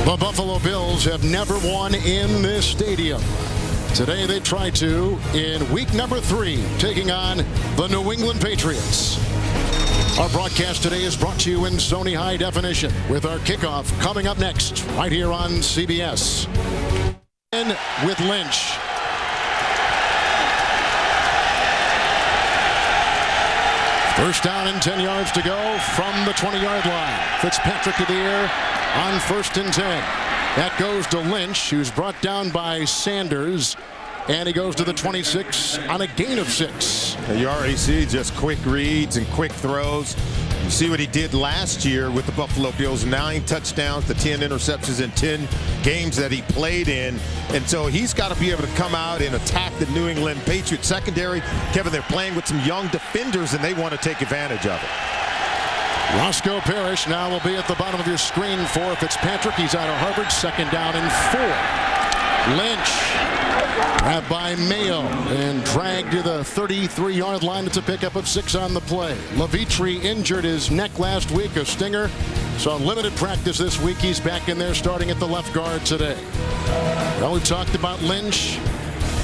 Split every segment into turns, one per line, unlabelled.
The Buffalo Bills have never won in this stadium. Today they try to in week number 3, taking on the New England Patriots. Our broadcast today is brought to you in Sony High Definition with our kickoff coming up next right here on CBS. In with Lynch. First down and 10 yards to go from the 20-yard line. Fitzpatrick to the air on 1st and 10. That goes to Lynch, who's brought down by Sanders. And he goes to the 26 on a gain of 6.
You already see just quick reads and quick throws. You see what he did last year with the Buffalo Bills. 9 touchdowns to 10 interceptions in 10 games that he played in. And so he's got to be able to come out and attack the New England Patriots secondary. Kevin, they're playing with some young defenders, and they want to take advantage of it.
Roscoe Parrish now will be at the bottom of your screen for Fitzpatrick. He's out of Harvard. 2nd down and 4. Lynch. Grabbed by Mayo and dragged to the 33-yard line. It's a pickup of 6 on the play. Levitri injured his neck last week, a stinger. So limited practice this week. He's back in there starting at the left guard today. Well, we talked about Lynch.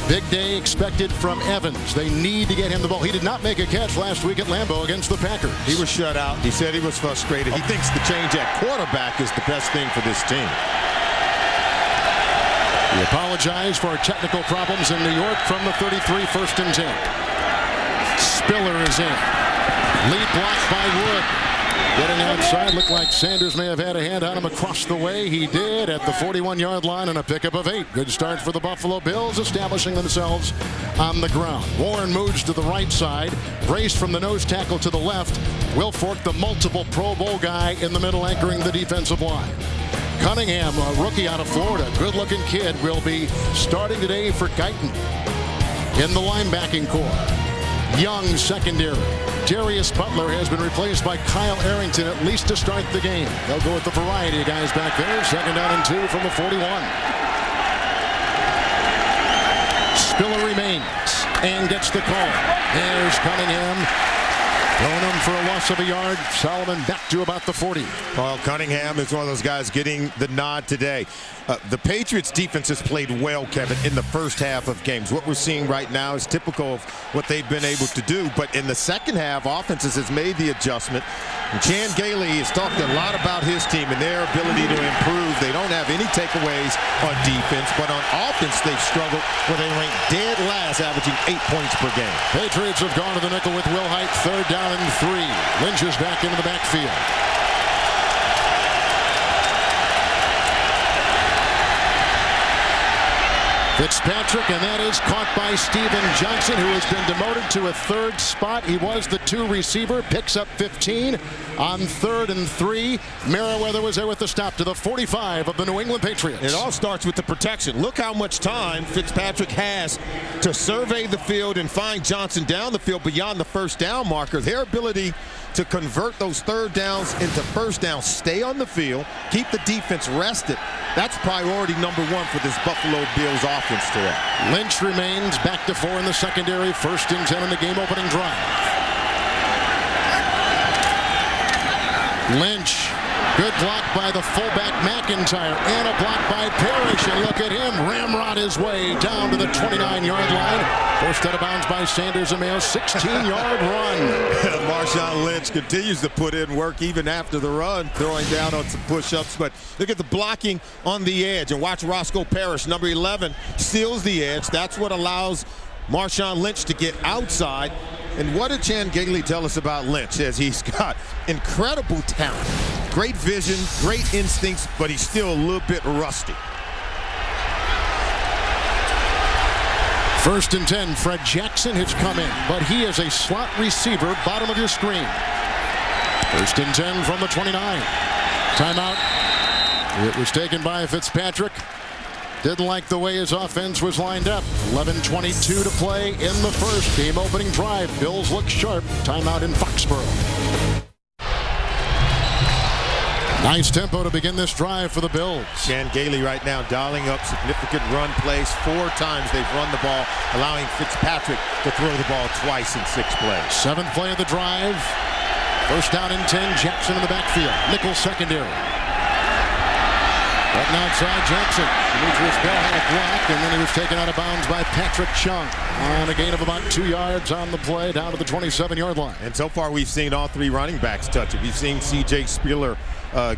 Big day expected from Evans. They need to get him the ball. He did not make a catch last week at Lambeau against the Packers.
He was shut out. He said he was frustrated. He thinks the change at quarterback is the best thing for this team.
We apologize for technical problems in New York from the 33, 1st and 10. Spiller is in. Lead block by Wood. Getting outside. Looked like Sanders may have had a hand on him across the way. He did at the 41-yard line and a pickup of 8. Good start for the Buffalo Bills, establishing themselves on the ground. Warren moves to the right side. Brace from the nose tackle to the left. Wilfork, the multiple Pro Bowl guy, in the middle, anchoring the defensive line. Cunningham, a rookie out of Florida, good-looking kid, will be starting today for Guyton in the linebacking core. Young secondary. Darius Butler has been replaced by Kyle Arrington, at least to start the game. They'll go with the variety of guys back there. 2nd down and 2 from the 41. Spiller remains and gets the call. There's Cunningham. Throwing him for a loss of a yard. Solomon back to about the 40.
Well, Cunningham is one of those guys getting the nod today. The Patriots defense has played well, Kevin, in the first half of games. What we're seeing right now is typical of what they've been able to do. But in the second half, offenses has made the adjustment. And Chan Gailey has talked a lot about his team and their ability to improve. They don't have any takeaways on defense, but on offense they've struggled where they rank dead last, averaging 8 points per game.
Patriots have gone to the nickel with Wilhite. 3rd down and 3. Lynch is back into the backfield. Fitzpatrick, and that is caught by Steven Johnson, who has been demoted to a 3rd spot. He was the 2 receiver, picks up 15 on 3rd and 3. Merriweather was there with the stop to the 45 of the New England Patriots.
It all starts with the protection. Look how much time Fitzpatrick has to survey the field and find Johnson down the field beyond the 1st down marker. Their ability to convert those 3rd downs into 1st downs, stay on the field, keep the defense rested. That's priority number 1 for this Buffalo Bills offense today.
Lynch remains back to 4 in the secondary. 1st and 10 in the game-opening drive. Lynch, good block by the fullback McIntyre, and a block by Parrish. And look at him ramrod his way down to the 29-yard line. Forced out of bounds by Sanders and Mayo. 16-yard run.
Marshawn Lynch continues to put in work even after the run, throwing down on some push-ups. But look at the blocking on the edge. And watch Roscoe Parrish, number 11, seals the edge. That's what allows Marshawn Lynch to get outside. And what did Chan Gailey tell us about Lynch? As he's got incredible talent, great vision, great instincts, but he's still a little bit rusty.
1st and 10, Fred Jackson has come in, but he is a slot receiver, bottom of your screen. 1st and 10 from the 29. Timeout. It was taken by Fitzpatrick. Didn't like the way his offense was lined up. 11:22 to play in the 1st. Game-opening drive. Bills look sharp. Timeout in Foxborough. Nice tempo to begin this drive for the Bills.
Chan Gailey right now dialing up significant run plays. 4 times they've run the ball, allowing Fitzpatrick to throw the ball twice in 6 plays.
7th play of the drive. 1st down and 10. Jackson in the backfield. Nickel secondary. Button outside Johnson. Demetrius Bell had a block, and then he was taken out of bounds by Patrick Chung on a gain of about 2 yards on the play down to the 27-yard line.
And so far we've seen all three running backs touch it. We've seen C.J. Spiller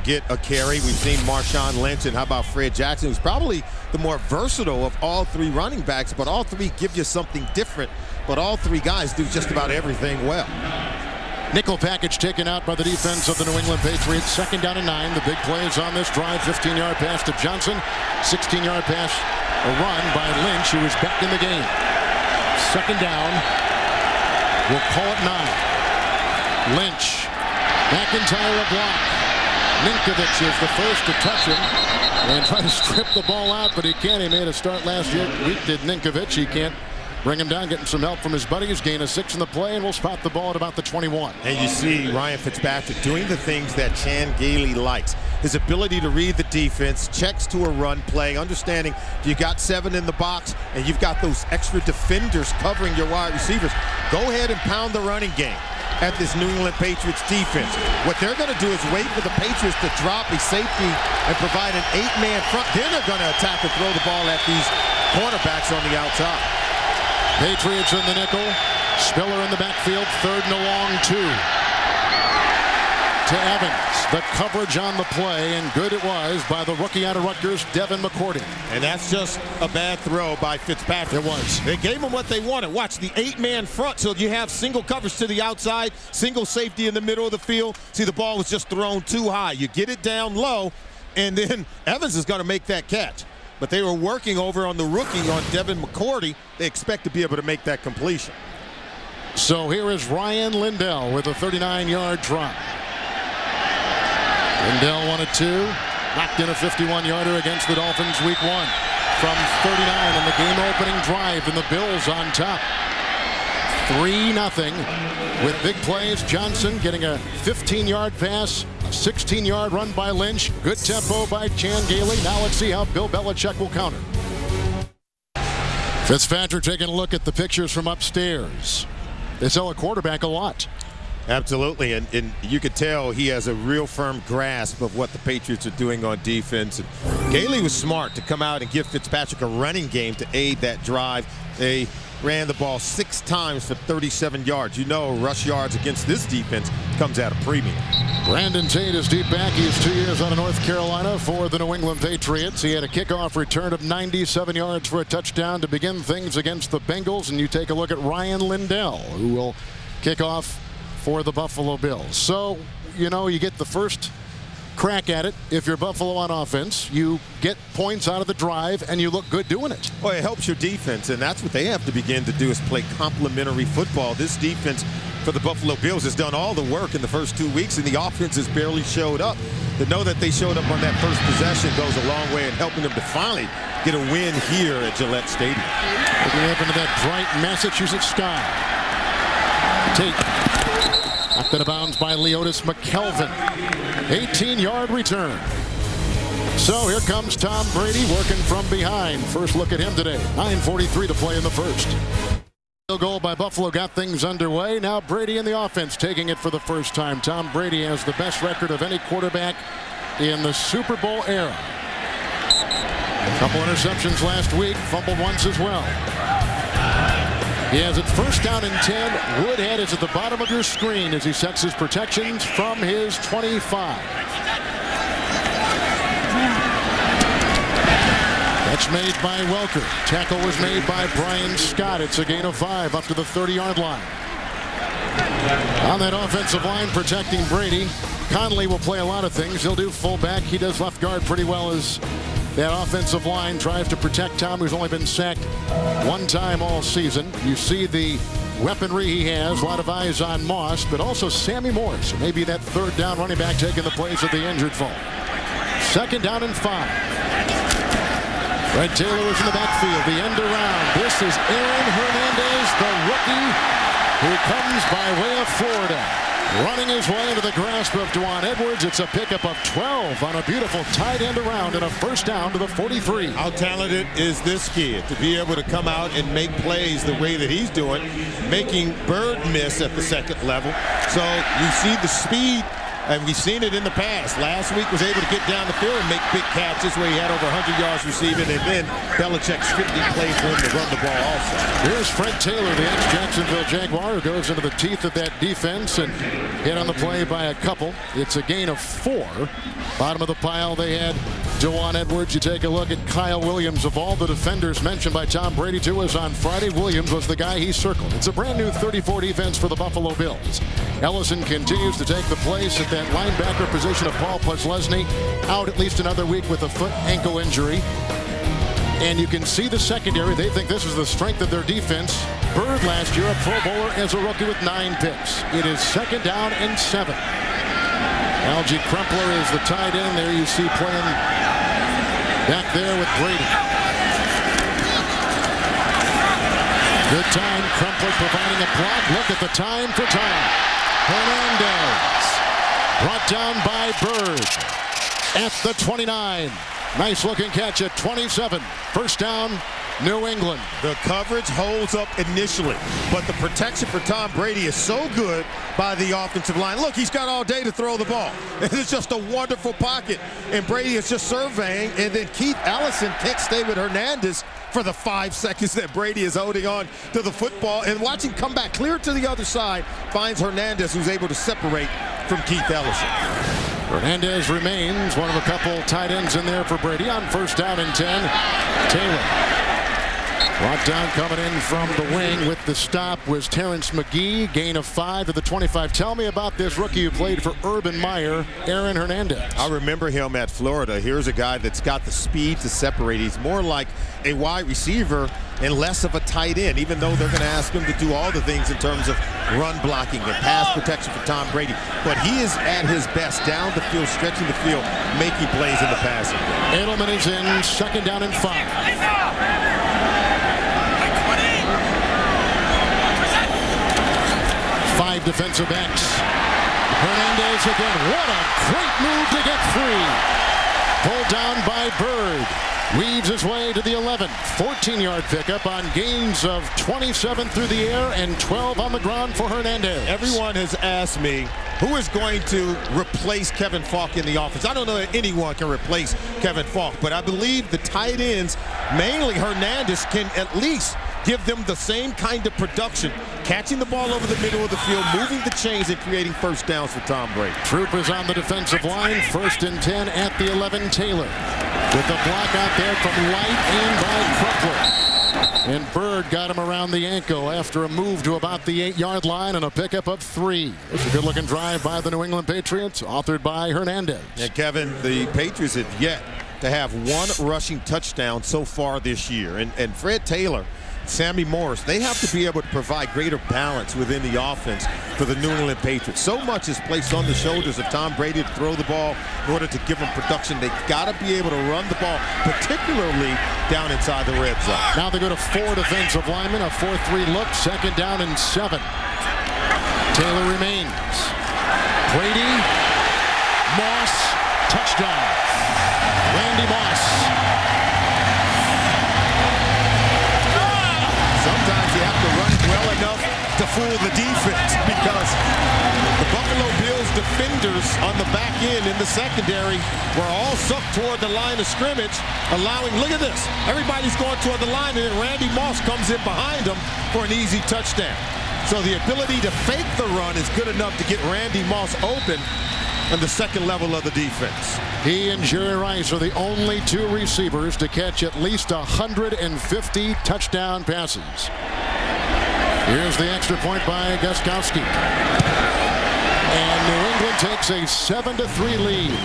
get a carry. We've seen Marshawn Lynch, and how about Fred Jackson, who's probably the more versatile of all three running backs, but all three give you something different. But all three guys do just about everything well.
Nickel package taken out by the defense of the New England Patriots. 2nd down and 9. The big play is on this drive. 15-yard pass to Johnson. 16-yard pass, a run by Lynch, who is back in the game. 2nd down. We'll call it 9. Lynch. McIntyre a block. Ninkovich is the first to touch him and try to strip the ball out, but he can't. He made a start last week, did Ninkovich. He can't bring him down, getting some help from his buddies. Gain of 6 in the play, and we'll spot the ball at about the 21.
And you see Ryan Fitzpatrick doing the things that Chan Gailey likes. His ability to read the defense, checks to a run play, understanding you got 7 in the box and you've got those extra defenders covering your wide receivers. Go ahead and pound the running game at this New England Patriots defense. What they're going to do is wait for the Patriots to drop a safety and provide an 8-man front. Then they're going to attack and throw the ball at these cornerbacks on the outside.
Patriots in the nickel. Spiller in the backfield. 3rd and a long 2. To Evans. The coverage on the play, and good it was by the rookie out of Rutgers, Devin McCourty.
And that's just a bad throw by Fitzpatrick.
It was.
They gave him what they wanted. Watch the 8-man front, so you have single coverage to the outside, single safety in the middle of the field. See, the ball was just thrown too high. You get it down low, and then Evans is going to make that catch. But they were working over on the rookie, on Devin McCourty. They expect to be able to make that completion.
So here is Ryan Lindell with a 39-yard drop. Lindell 1 of 2. Knocked in a 51-yarder against the Dolphins week 1. From 39 in the game-opening drive, and the Bills on top. 3-0 with big plays. Johnson getting a 15-yard pass, a 16-yard run by Lynch. Good tempo by Chan Gailey. Now let's see how Bill Belichick will counter. Fitzpatrick taking a look at the pictures from upstairs. They sell a quarterback a lot.
Absolutely, and you could tell he has a real firm grasp of what the Patriots are doing on defense. And Gailey was smart to come out and give Fitzpatrick a running game to aid that drive. They ran the ball 6 times for 37 yards. You know, rush yards against this defense comes at a premium.
Brandon Tate is deep back. He is 2 years out of North Carolina for the New England Patriots. He had a kickoff return of 97 yards for a touchdown to begin things against the Bengals. And you take a look at Ryan Lindell, who will kick off for the Buffalo Bills. So, you know, you get the first crack at it. If you're Buffalo on offense, you get points out of the drive, and you look good doing it.
Well, it helps your defense, and that's what they have to begin to do, is play complementary football. This defense for the Buffalo Bills has done all the work in the first 2 weeks, and the offense has barely showed up. To know that they showed up on that first possession goes a long way in helping them to finally get a win here at Gillette Stadium.
Looking up into that bright Massachusetts sky. Tate. Knocked out of bounds by Leotis McKelvin. 18-yard return. So here comes Tom Brady working from behind. First look at him today. 9:43 to play in the first. Field goal by Buffalo got things underway. Now Brady in the offense taking it for the first time. Tom Brady has the best record of any quarterback in the Super Bowl era. A couple interceptions last week. Fumbled once as well. He has it 1st down and 10. Woodhead is at the bottom of your screen as he sets his protections from his 25. Catch made by Welker. Tackle was made by Brian Scott. It's a gain of 5 up to the 30-yard line. On that offensive line protecting Brady, Conley will play a lot of things. He'll do fullback. He does left guard pretty well as that offensive line tries to protect Tom, who's only been sacked 1 time all season. You see the weaponry he has. A lot of eyes on Moss, but also Sammy Morris. Maybe that 3rd down running back taking the place of the injured fall. 2nd down and 5. Fred Taylor is in the backfield. The end around. This is Aaron Hernandez, the rookie, who comes by way of Florida. Running his way into the grasp of Dwan Edwards. It's a pickup of 12 on a beautiful tight end around and a 1st down to the 43.
How talented is this kid to be able to come out and make plays the way that he's doing, making Bird miss at the 2nd level. So you see the speed And we've seen it in the past. Last week was able to get down the field and make big catches where he had over 100 yards receiving, and then Belichick strictly played for him to run the ball also.
Here's Fred Taylor, the ex-Jacksonville Jaguar, who goes into the teeth of that defense and hit on the play by a couple. It's a gain of 4. Bottom of the pile, they had Jawan Edwards. You take a look at Kyle Williams. Of all the defenders mentioned by Tom Brady to us on Friday, Williams was the guy he circled. It's a brand new 34 defense for the Buffalo Bills. Ellison continues to take the place at that linebacker position of Paul Posluszny, out at least another week with a foot ankle injury. And you can see the secondary. They think this is the strength of their defense. Bird last year, a Pro Bowler as a rookie with 9 picks. It is 2nd down and 7. Algie Crumpler is the tight end. There you see playing back there with Brady. Good time. Crumpler providing a block. Look at the time for time. Hernandez brought down by Bird at the 29. Nice looking catch at 27. First down, New England.
The coverage holds up initially, but the protection for Tom Brady is so good by the offensive line. Look, he's got all day to throw the ball. It's just a wonderful pocket, and Brady is just surveying, and then Keith Allison can't stay with Hernandez for the 5 seconds that Brady is holding on to the football, and watch him come back clear to the other side, finds Hernandez, who's able to separate from Keith Allison.
Hernandez remains one of a couple tight ends in there for Brady on first down and 10. Taylor. Brought down coming in from the wing with the stop was Terrence McGee. Gain of 5 to the 25. Tell me about this rookie who played for Urban Meyer, Aaron Hernandez.
I remember him at Florida. Here's a guy that's got the speed to separate. He's more like a wide receiver and less of a tight end, even though they're going to ask him to do all the things in terms of run blocking and pass protection for Tom Brady. But he is at his best down the field, stretching the field, making plays in the passing game.
Edelman is in 2nd down and 5. 5 defensive backs. Hernandez again. What a great move to get free. Pulled down by Bird. Weaves his way to the 11. 14-yard pickup on gains of 27 through the air and 12 on the ground for Hernandez.
Everyone has asked me who is going to replace Kevin Falk in the offense. I don't know that anyone can replace Kevin Falk, but I believe the tight ends, mainly Hernandez, can at least give them the same kind of production, catching the ball over the middle of the field, moving the chains, and creating first downs for Tom Brady.
Troopers on the defensive line. 1st and 10 at the 11. Taylor with the block out there from Light and by Crumpler. And Bird got him around the ankle after a move to about the 8-yard line and a pickup of 3. It's a good-looking drive by the New England Patriots, authored by Hernandez.
And Kevin, the Patriots have yet to have 1 rushing touchdown so far this year. And Fred Taylor, Sammy Morris, they have to be able to provide greater balance within the offense for the New England Patriots. So much is placed on the shoulders of Tom Brady to throw the ball in order to give them production. They've got to be able to run the ball, particularly down inside the red zone.
Now they go to 4 defensive linemen, a 4-3 look, 2nd down and 7. Taylor remains. Brady, Moss, touchdown. Randy Moss.
Sometimes you have to run it well enough to fool the defense, because the Buffalo Bills defenders on the back end in the secondary were all sucked toward the line of scrimmage, allowing, look at this, everybody's going toward the line, and then Randy Moss comes in behind them for an easy touchdown. So the ability to fake the run is good enough to get Randy Moss open on the second level of the defense.
He and Jerry Rice are the only 2 receivers to catch at least 150 touchdown passes. Here's the extra point by Gostkowski. And New England takes a 7-3 lead.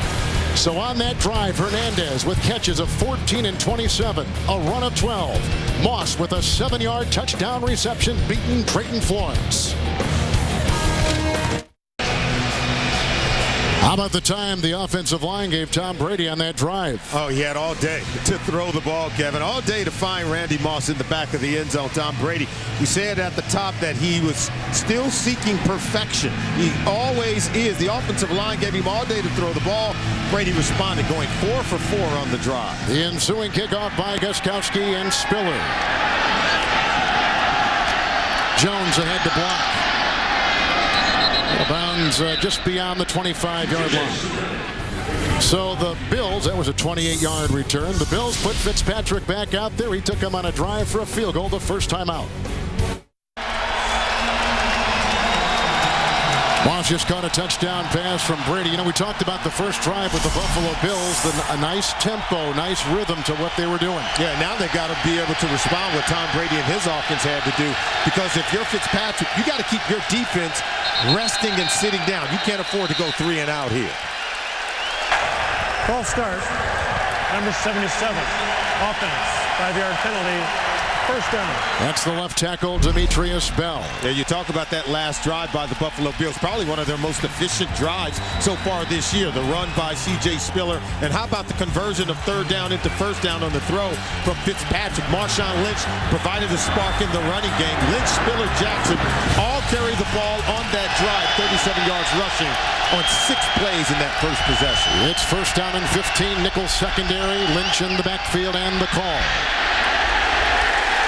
So on that drive, Hernandez with catches of 14 and 27, a run of 12. Moss with a 7-yard touchdown reception, beating Trayton Florence. How about the time the offensive line gave Tom Brady on that drive?
Oh, he had all day to throw the ball, Kevin. All day to find Randy Moss in the back of the end zone. Tom Brady, we said at the top that he was still seeking perfection. He always is. The offensive line gave him all day to throw the ball. Brady responded, going 4 for 4 on the drive.
The ensuing kickoff by Gostkowski and Spiller. Jones ahead to block. Bounds just beyond the 25-yard line. So the Bills, that was a 28-yard return. The Bills put Fitzpatrick back out there. He took him on a drive for a field goal the first time out. Moss just caught a touchdown pass from Brady. You know, we talked about the first drive with the Buffalo Bills, a nice tempo, nice rhythm to what they were doing.
Yeah, now they got to be able to respond what Tom Brady and his offense had to do. Because if you're Fitzpatrick, you got to keep your defense resting and sitting down. You can't afford to go 3 and out here.
Ball start, number 77, offense, 5-yard penalty, first down.
That's the left tackle, Demetrius Bell.
Yeah, you talk about that last drive by the Buffalo Bills, probably one of their most efficient drives so far this year. The run by C.J. Spiller, and how about the conversion of third down into first down on the throw from Fitzpatrick. Marshawn Lynch provided a spark in the running game. Lynch, Spiller, Jackson all carry the ball on that drive, 37 yards rushing on 6 plays in that first possession.
It's first down and 15, nickel secondary, Lynch in the backfield and the call.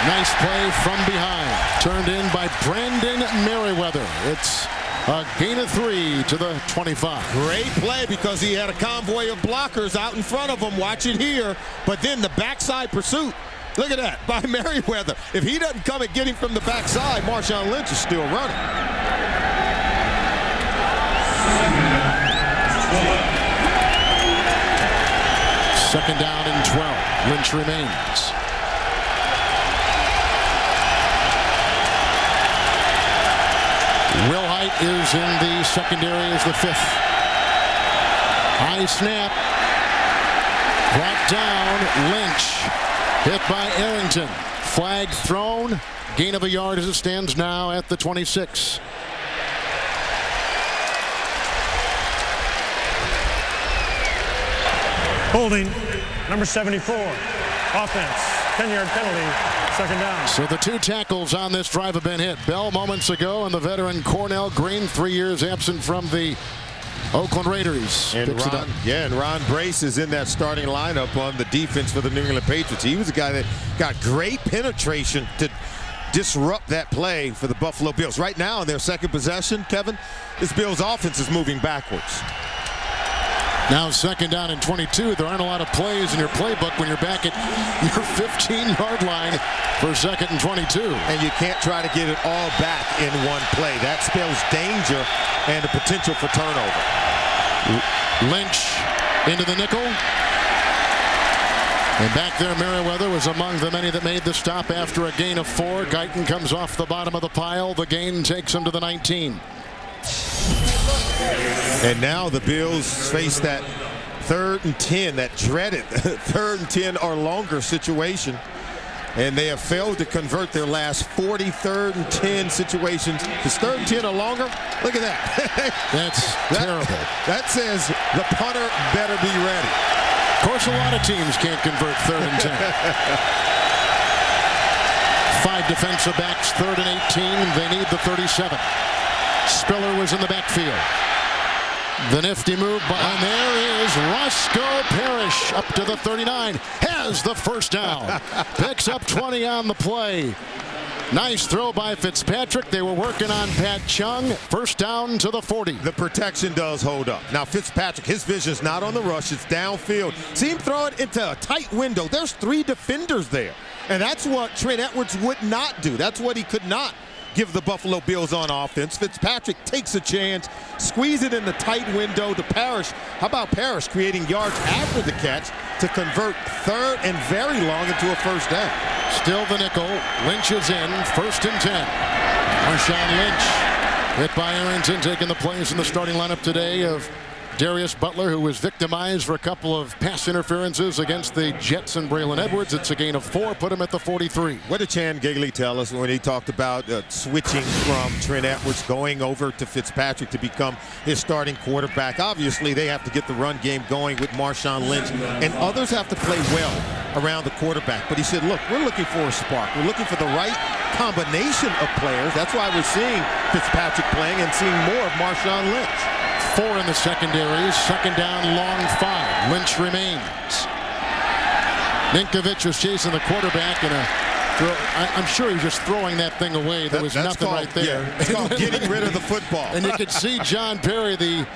Nice play from behind. Turned in by Brandon Merriweather. It's a gain of 3 to the 25.
Great play because he had a convoy of blockers out in front of him. Watch it here. But then the backside pursuit. Look at that by Merriweather. If he doesn't come and get him from the backside, Marshawn Lynch is still running.
Second down and 12. Lynch remains. Woodhead is in the secondary as the 5th. High snap. Brought down. Lynch. Hit by Arrington. Flag thrown. Gain of a yard as it stands now at the 26.
Holding, number 74, offense, 10-yard penalty, second down.
So the 2 tackles on this drive have been hit. Bell moments ago, and the veteran Cornell Green, 3 years absent from the Oakland Raiders.
And Ron Brace is in that starting lineup on the defense for the New England Patriots. He was a guy that got great penetration to disrupt that play for the Buffalo Bills. Right now in their second possession, Kevin, this Bills offense is moving backwards.
Now second down and 22. There aren't a lot of plays in your playbook when you're back at your 15-yard line for second and 22.
And you can't try to get it all back in one play. That spells danger and the potential for turnover.
Lynch into the nickel. And back there, Merriweather was among the many that made the stop after a gain of 4. Guyton comes off the bottom of the pile. The gain takes him to the 19.
And now the Bills face that 3rd and 10, that dreaded 3rd and 10 or longer situation. And they have failed to convert their last 40 3rd and 10 situations. Is 3rd and 10 or longer? Look at that.
That's terrible.
That says the punter better be ready.
Of course, a lot of teams can't convert 3rd and 10. 5 defensive backs, 3rd and 18. They need the 37. Spiller was in the backfield. The nifty move, and there is Roscoe Parrish up to the 39. Has the first down. Picks up 20 on the play. Nice throw by Fitzpatrick. They were working on Pat Chung. First down to the 40.
The protection does hold up. Now Fitzpatrick, his vision's not on the rush. It's downfield. See him throw it into a tight window. There's 3 defenders there. And that's what Trent Edwards would not do. That's what he could not give the Buffalo Bills on offense. Fitzpatrick takes a chance, squeeze it in the tight window to Parrish. How about Parrish creating yards after the catch to convert 3rd and very long into a first down?
Still the nickel. Lynch is in. 1st and 10. Marshawn Lynch hit by Arrington, taking the plays in the starting lineup today of Darius Butler, who was victimized for a couple of pass interferences against the Jets and Braylon Edwards. It's a gain of 4, put him at the 43.
What did Chan Gailey tell us when he talked about switching from Trent Edwards going over to Fitzpatrick to become his starting quarterback? Obviously, they have to get the run game going with Marshawn Lynch, and others have to play well around the quarterback. But he said, look, we're looking for a spark. We're looking for the right combination of players. That's why we're seeing Fitzpatrick playing and seeing more of Marshawn Lynch.
4 in the secondary. Second down, long 5. Lynch remains. Ninkovich was chasing the quarterback in a I'm sure he was just throwing that thing away. There was nothing right there.
Yeah, it's called getting rid of the football.
And you could see John Perry, the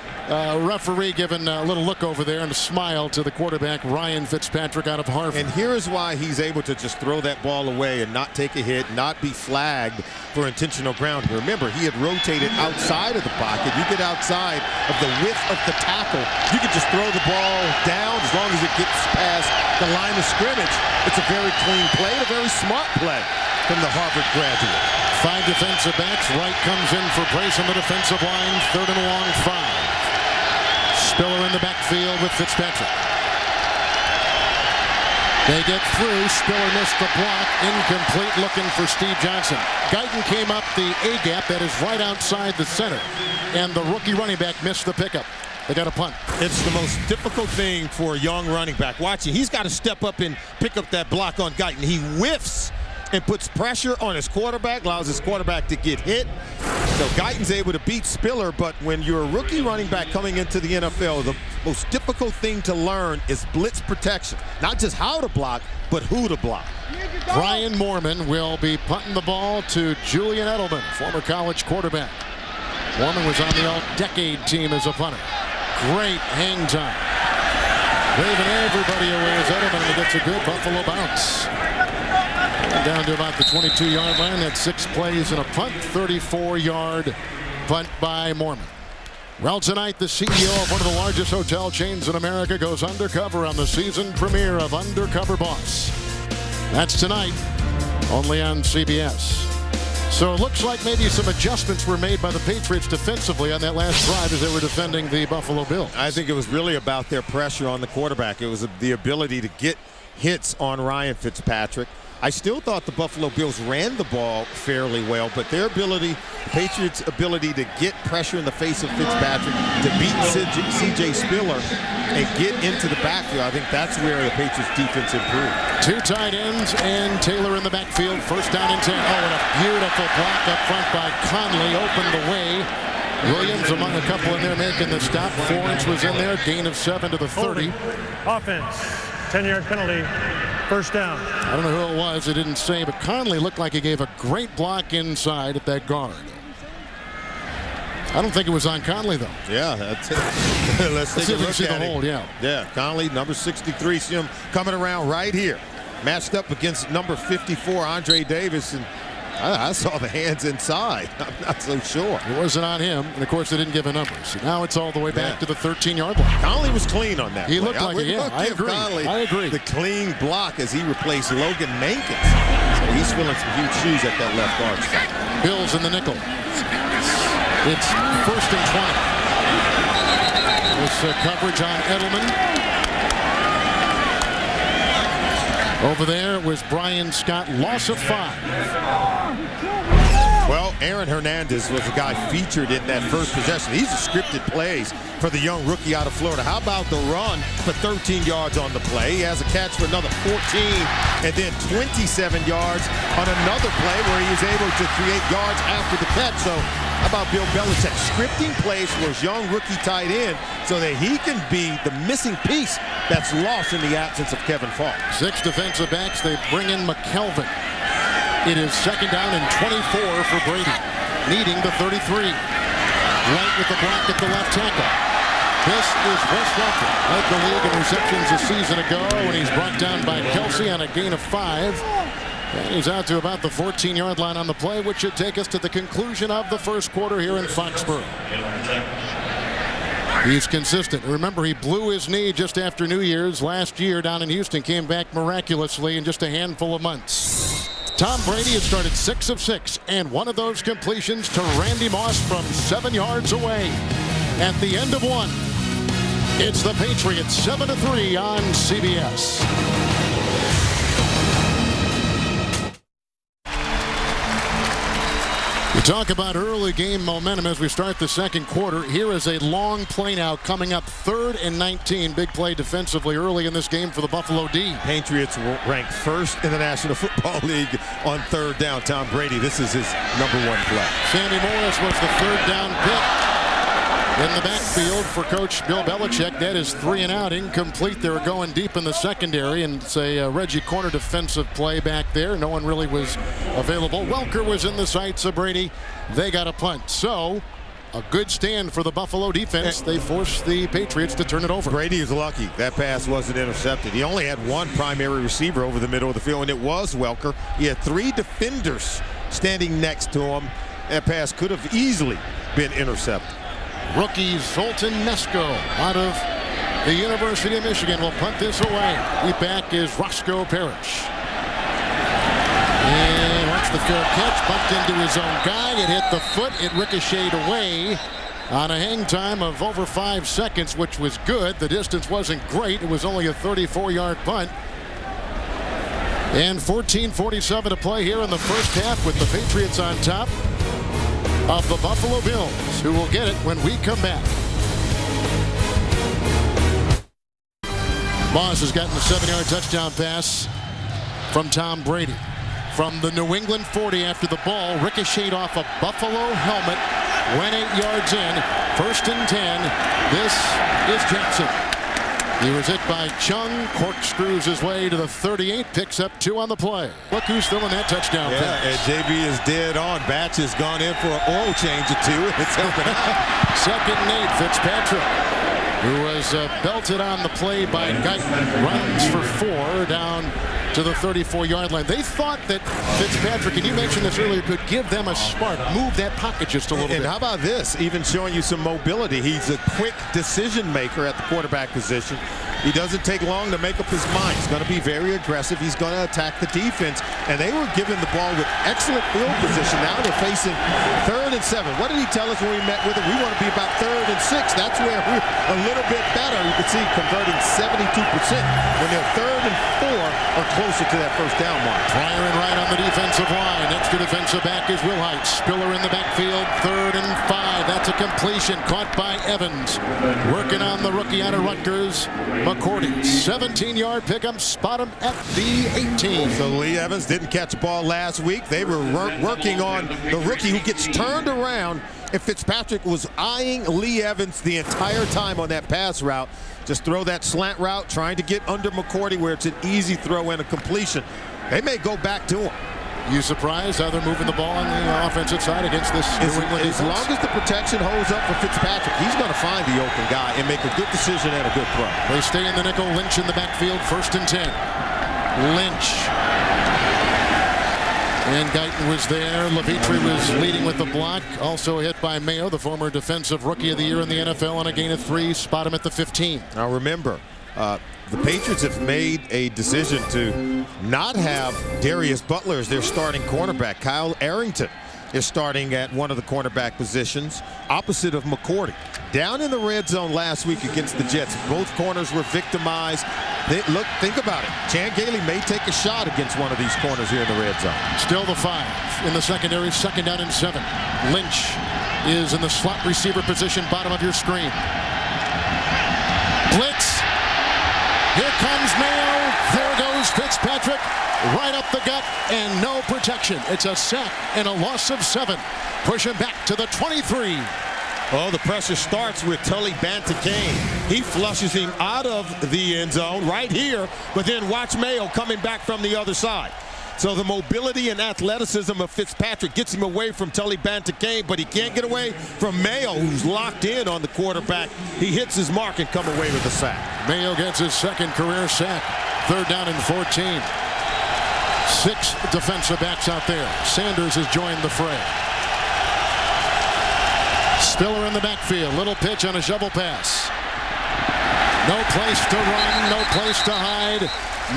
referee, giving a little look over there and a smile to the quarterback, Ryan Fitzpatrick, out of Harvard.
And here is why he's able to just throw that ball away and not take a hit, not be flagged for intentional grounding. Remember, he had rotated outside of the pocket. You get outside of the width of the tackle, you can just throw the ball down as long as it gets past the line of scrimmage. It's a very clean play, a very smart play from the Harvard graduate.
5 defensive backs. Wright comes in for brace on the defensive line. 3rd and a long 5. Spiller in the backfield with Fitzpatrick. They get through. Spiller missed the block. Incomplete, looking for Steve Johnson. Guyton came up the A-gap that is right outside the center. And the rookie running back missed the pickup. They got a punt.
It's the most difficult thing for a young running back. Watch it. He's got to step up and pick up that block on Guyton. He whiffs and puts pressure on his quarterback, allows his quarterback to get hit. So Guyton's able to beat Spiller, but when you're a rookie running back coming into the NFL, the most difficult thing to learn is blitz protection. Not just how to block, but who to block.
Brian Moorman will be punting the ball to Julian Edelman, former college quarterback. Moorman was on the all-decade team as a punter. Great hang time. Waving everybody away as Edelman gets a good Buffalo bounce. Down to about the 22-yard line. That's 6 plays and a punt. 34-yard punt by Moorman. Well, tonight, the CEO of one of the largest hotel chains in America goes undercover on the season premiere of Undercover Boss. That's tonight, only on CBS. So it looks like maybe some adjustments were made by the Patriots defensively on that last drive as they were defending the Buffalo Bills.
I think it was really about their pressure on the quarterback. It was the ability to get hits on Ryan Fitzpatrick. I still thought the Buffalo Bills ran the ball fairly well, but their ability, the Patriots' ability to get pressure in the face of Fitzpatrick, to beat C.J. Spiller and get into the backfield, I think that's where the Patriots' defense improved.
2 tight ends and Taylor in the backfield. 1st down and 10. Oh, and a beautiful block up front by Conley opened the way. Williams among a couple in there making the stop. Florence was in there. Gain of 7 to the 30.
Offense. 10-yard penalty. 1st down.
I don't know who it was. It didn't say, but Conley looked like he gave a great block inside at that guard. I don't think it was on Conley, though.
Yeah, that's it. Let's take a look at it.
Hold, yeah.
Yeah, Conley, number 63. See him coming around right here. Matched up against number 54, Andre Davis. And I saw the hands inside. I'm not so sure.
It wasn't on him. And, of course, they didn't give a number. So now it's all the way back to the 13-yard line.
Conley was clean on that.
He looked like it, yeah. I agree. I agree.
The clean block as he replaced Logan Mankins. So he's filling some huge shoes at that left guard spot.
Bills in the nickel. It's 1st and 20. This coverage on Edelman. Over there was Brian Scott, loss of 5.
Well, Aaron Hernandez was the guy featured in that first possession. These are scripted plays for the young rookie out of Florida. How about the run for 13 yards on the play? He has a catch for another 14 and then 27 yards on another play where he was able to create yards after the catch. So how about Bill Belichick scripting plays for his young rookie tight end so that he can be the missing piece that's lost in the absence of Kevin Falk.
6 defensive backs. They bring in McKelvin. It is 2nd down and 24 for Brady, needing the 33. White with the block at the left tackle. This is Wes Welker. Led the league in receptions a season ago, and he's brought down by Kelsey on a gain of 5. And he's out to about the 14-yard line on the play, which should take us to the conclusion of the first quarter here in Foxborough. He's consistent. Remember, he blew his knee just after New Year's last year down in Houston, came back miraculously in just a handful of months. Tom Brady has started 6 of 6, and one of those completions to Randy Moss from 7 yards away. At the end of 1, it's the Patriots 7-3 on CBS. We talk about early game momentum as we start the second quarter. Here is a long play now coming up, 3rd and 19. Big play defensively early in this game for the Buffalo D.
Patriots rank 1st in the National Football League on 3rd down. Tom Brady, this is his #1 play.
Sammy Morris was the 3rd down pick. in the backfield for Coach Bill Belichick. That is 3 and out, incomplete. They were going deep in the secondary, and it's a Reggie Corner defensive play back there. No one really was available. Welker was in the sights of Brady. They got a punt. So a good stand for the Buffalo defense. They forced the Patriots to turn it over.
Brady is lucky that pass wasn't intercepted. He only had one primary receiver over the middle of the field, and it was Welker. He had 3 defenders standing next to him. That pass could have easily been intercepted.
Rookie Zoltan Mesko out of the University of Michigan will punt this away. The back is Roscoe Parrish. And watch the fair catch, bumped into his own guy. It hit the foot. It ricocheted away on a hang time of over 5 seconds, which was good. The distance wasn't great. It was only a 34-yard punt. And 14:47 to play here in the first half with the Patriots on top of the Buffalo Bills, who will get it when we come back. Moss has gotten a 7-yard touchdown pass from Tom Brady. From the New England 40 after the ball ricocheted off a Buffalo helmet, went 8 yards in. 1st and 10. This is Jackson. He was hit by Chung, corkscrews his way to the 38, picks up 2 on the play. Look who's throwing that touchdown pass.
And JB is dead on. Batch has gone in for an oil change or 2. It's helping out.
2nd and 8, Fitzpatrick, who was belted on the play by Guyton, runs for 4 down to the 34-yard line. They thought that Fitzpatrick, and you mentioned this earlier, could give them a spark, move that pocket just a little bit.
And how about this? Even showing you some mobility. He's a quick decision maker at the quarterback position. He doesn't take long to make up his mind. He's going to be very aggressive. He's going to attack the defense. And they were given the ball with excellent field position. Now they're facing 3rd and 7. What did he tell us when we met with him? We want to be about 3rd and 6. That's where we're a little bit better. You can see converting 72%. When they're 3rd and 4 or closer to that first down mark.
Firing right on the defensive line. Extra defensive back is Woodhead. Spiller in the backfield. 3rd and 5. That's a completion caught by Evans. Working on the rookie out of Rutgers, McCourty. 17-yard pickup. Spot him at the 18.
So Lee Evans didn't catch a ball last week. They were working on the rookie who gets turned around. And Fitzpatrick was eyeing Lee Evans the entire time on that pass route. Just throw that slant route, trying to get under McCourty where it's an easy throw and a completion. They may go back to him.
You surprised how they're moving the ball on the offensive side against this New England defense?
As long as the protection holds up for Fitzpatrick, he's going to find the open guy and make a good decision and a good throw.
They stay in the nickel. Lynch in the backfield. 1st and 10. Lynch. And Guyton was there. Levitre was leading with the block. Also hit by Mayo, the former defensive rookie of the year in the NFL, on a gain of 3. Spot him at the 15.
Now remember, the Patriots have made a decision to not have Darius Butler as their starting cornerback. Kyle Arrington is starting at one of the cornerback positions, opposite of McCourty. Down in the red zone last week against the Jets, both corners were victimized. Think about it. Chan Gailey may take a shot against one of these corners here in the red zone.
Still the 5 in the secondary. 2nd down and 7. Lynch is in the slot receiver position, bottom of your screen. Blitz. Here comes Mayo. There goes Fitzpatrick. Right up the gut and no protection. It's a sack and a loss of 7. Push him back to the 23.
Oh, the pressure starts with Tully Bantacane. He flushes him out of the end zone right here, but then watch Mayo coming back from the other side. So the mobility and athleticism of Fitzpatrick gets him away from Tully Bantacane, but he can't get away from Mayo, who's locked in on the quarterback. He hits his mark and come away with a sack.
Mayo gets his 2nd career sack. 3rd down and 14. 6 defensive backs out there. Sanders has joined the fray. Spiller in the backfield. Little pitch on a shovel pass. No place to run, no place to hide.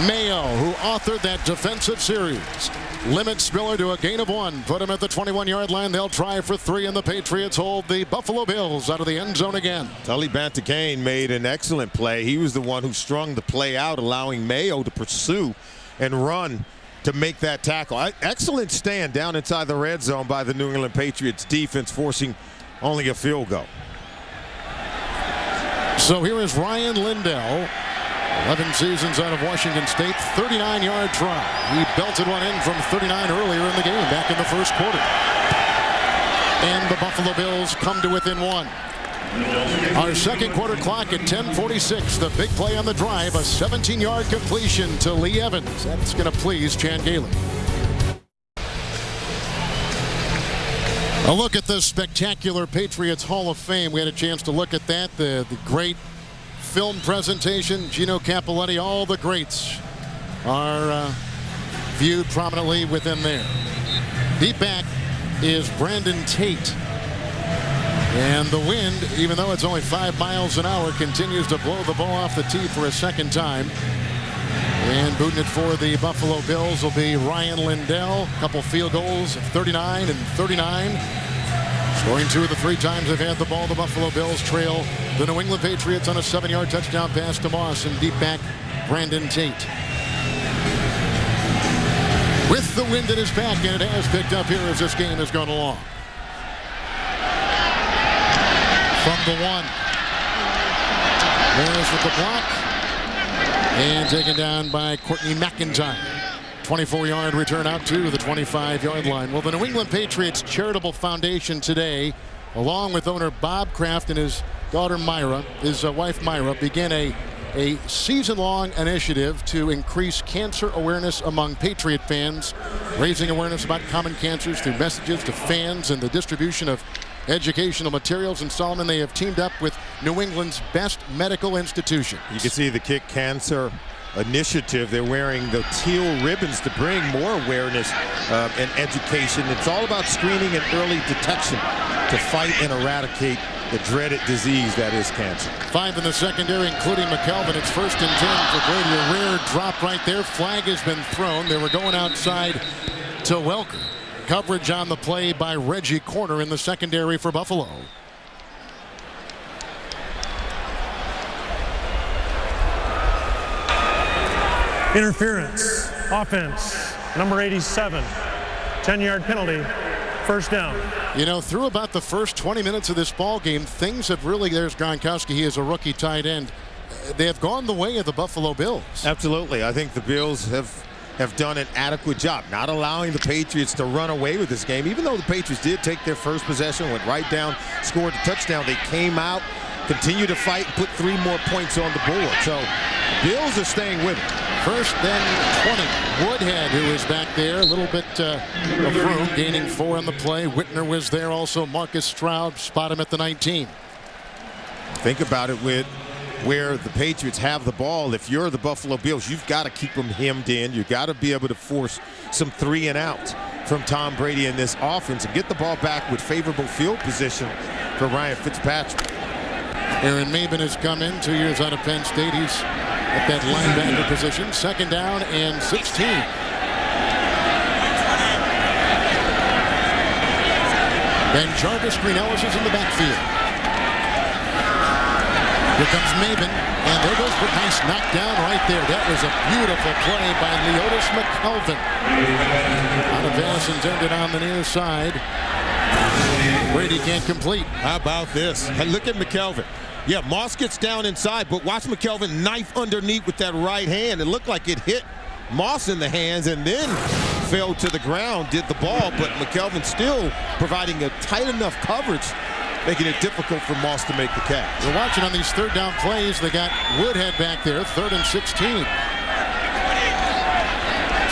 Mayo, who authored that defensive series, limits Spiller to a gain of 1. Put him at the 21-yard line. They'll try for 3, and the Patriots hold the Buffalo Bills out of the end zone again.
Tully Bantacane made an excellent play. He was the one who strung the play out, allowing Mayo to pursue and run to make that tackle. Excellent stand down inside the red zone by the New England Patriots defense, forcing only a field goal.
So here is Ryan Lindell, 11 seasons out of Washington State, 39-yard try. He belted one in from 39 earlier in the game, back in the 1st quarter. And the Buffalo Bills come to within 1. Our second quarter clock at 10:46. The big play on the drive, a 17-yard completion to Lee Evans. That's going to please Chan Gailey. A look at the spectacular Patriots Hall of Fame. We had a chance to look at that. The great film presentation. Gino Cappelletti, all the greats are viewed prominently within there. Deep back is Brandon Tate. And the wind, even though it's only 5 miles an hour, continues to blow the ball off the tee for a second time. And booting it for the Buffalo Bills will be Ryan Lindell. A couple field goals, 39 and 39. Scoring 2 of the 3 times they've had the ball. The Buffalo Bills trail the New England Patriots on a 7-yard touchdown pass to Moss, and deep back Brandon Tate. With the wind at his back, and it has picked up here as this game has gone along. From the 1. There's with the block. And taken down by Courtney McIntyre. 24-yard return out to the 25-yard line. Well, the New England Patriots Charitable Foundation today, along with owner Bob Kraft and his daughter Myra, his wife Myra, began a season-long initiative to increase cancer awareness among Patriot fans, raising awareness about common cancers through messages to fans and the distribution of educational materials. And Solomon, they have teamed up with New England's best medical institutions. You
can see the Kick Cancer Initiative. They're wearing the teal ribbons to bring more awareness and education. It's all about screening and early detection to fight and eradicate the dreaded disease that is cancer.
5 in the secondary, including McKelvin. It's 1st and 10 for Brady. A rare drop right there. Flag has been thrown. They were going outside to Welker. Coverage on the play by Reggie Corner in the secondary for Buffalo.
Interference. Offense. Number 87. 10-yard penalty. 1st down.
You know, through about the first 20 minutes of this ball game, things have really, there's Gronkowski, he is a rookie tight end. They have gone the way of the Buffalo Bills.
Absolutely. I think the Bills have done an adequate job not allowing the Patriots to run away with this game. Even though the Patriots did take their first possession, went right down, scored a touchdown, they came out, continued to fight, put 3 more points on the board. So Bills are staying with it.
1st then 20. Woodhead, who is back there, a little bit of room, gaining 4 on the play. Whitner was there also. Marcus Stroud spot him at the 19.
Think about it with where the Patriots have the ball. If you're the Buffalo Bills, you've got to keep them hemmed in. You've got to be able to force some 3 and outs from Tom Brady in this offense and get the ball back with favorable field position for Ryan Fitzpatrick.
Aaron Maben has come in, 2 years out of Penn State. He's at that linebacker position. 2nd down and 16. Ben Jarvis, Green Ellis is in the backfield. Here comes Maben, and there goes the nice knockdown right there. That was a beautiful play by Leotis McKelvin. Out of pass intended on the near side. Brady can't complete.
How about this? And look at McKelvin. Yeah, Moss gets down inside, but watch McKelvin knife underneath with that right hand. It looked like it hit Moss in the hands and then fell to the ground, did the ball, but McKelvin still providing a tight enough coverage, making it difficult for Moss to make the catch.
We're watching on these 3rd down plays. They got Woodhead back there, 3rd and 16.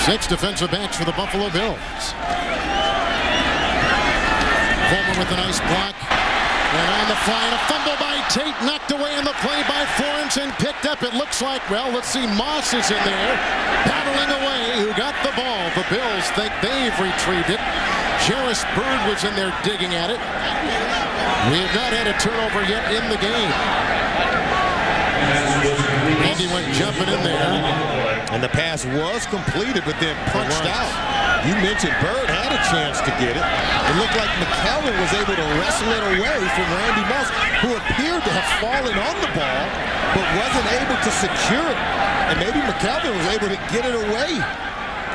6 defensive backs for the Buffalo Bills. Coleman with a nice block. And on the fly, and a fumble by Tate, knocked away on the play by Florence and picked up. It looks like, well, let's see, Moss is in there, battling away, who got the ball. The Bills think they've retrieved it. Jarvis Bird was in there digging at it. We have not had a turnover yet in the game. Andy went jumping in there.
And the pass was completed, but then punched out. You mentioned Bird had a chance to get it. It looked like McKelvin was able to wrestle it away from Randy Moss, who appeared to have fallen on the ball, but wasn't able to secure it. And maybe McKelvin was able to get it away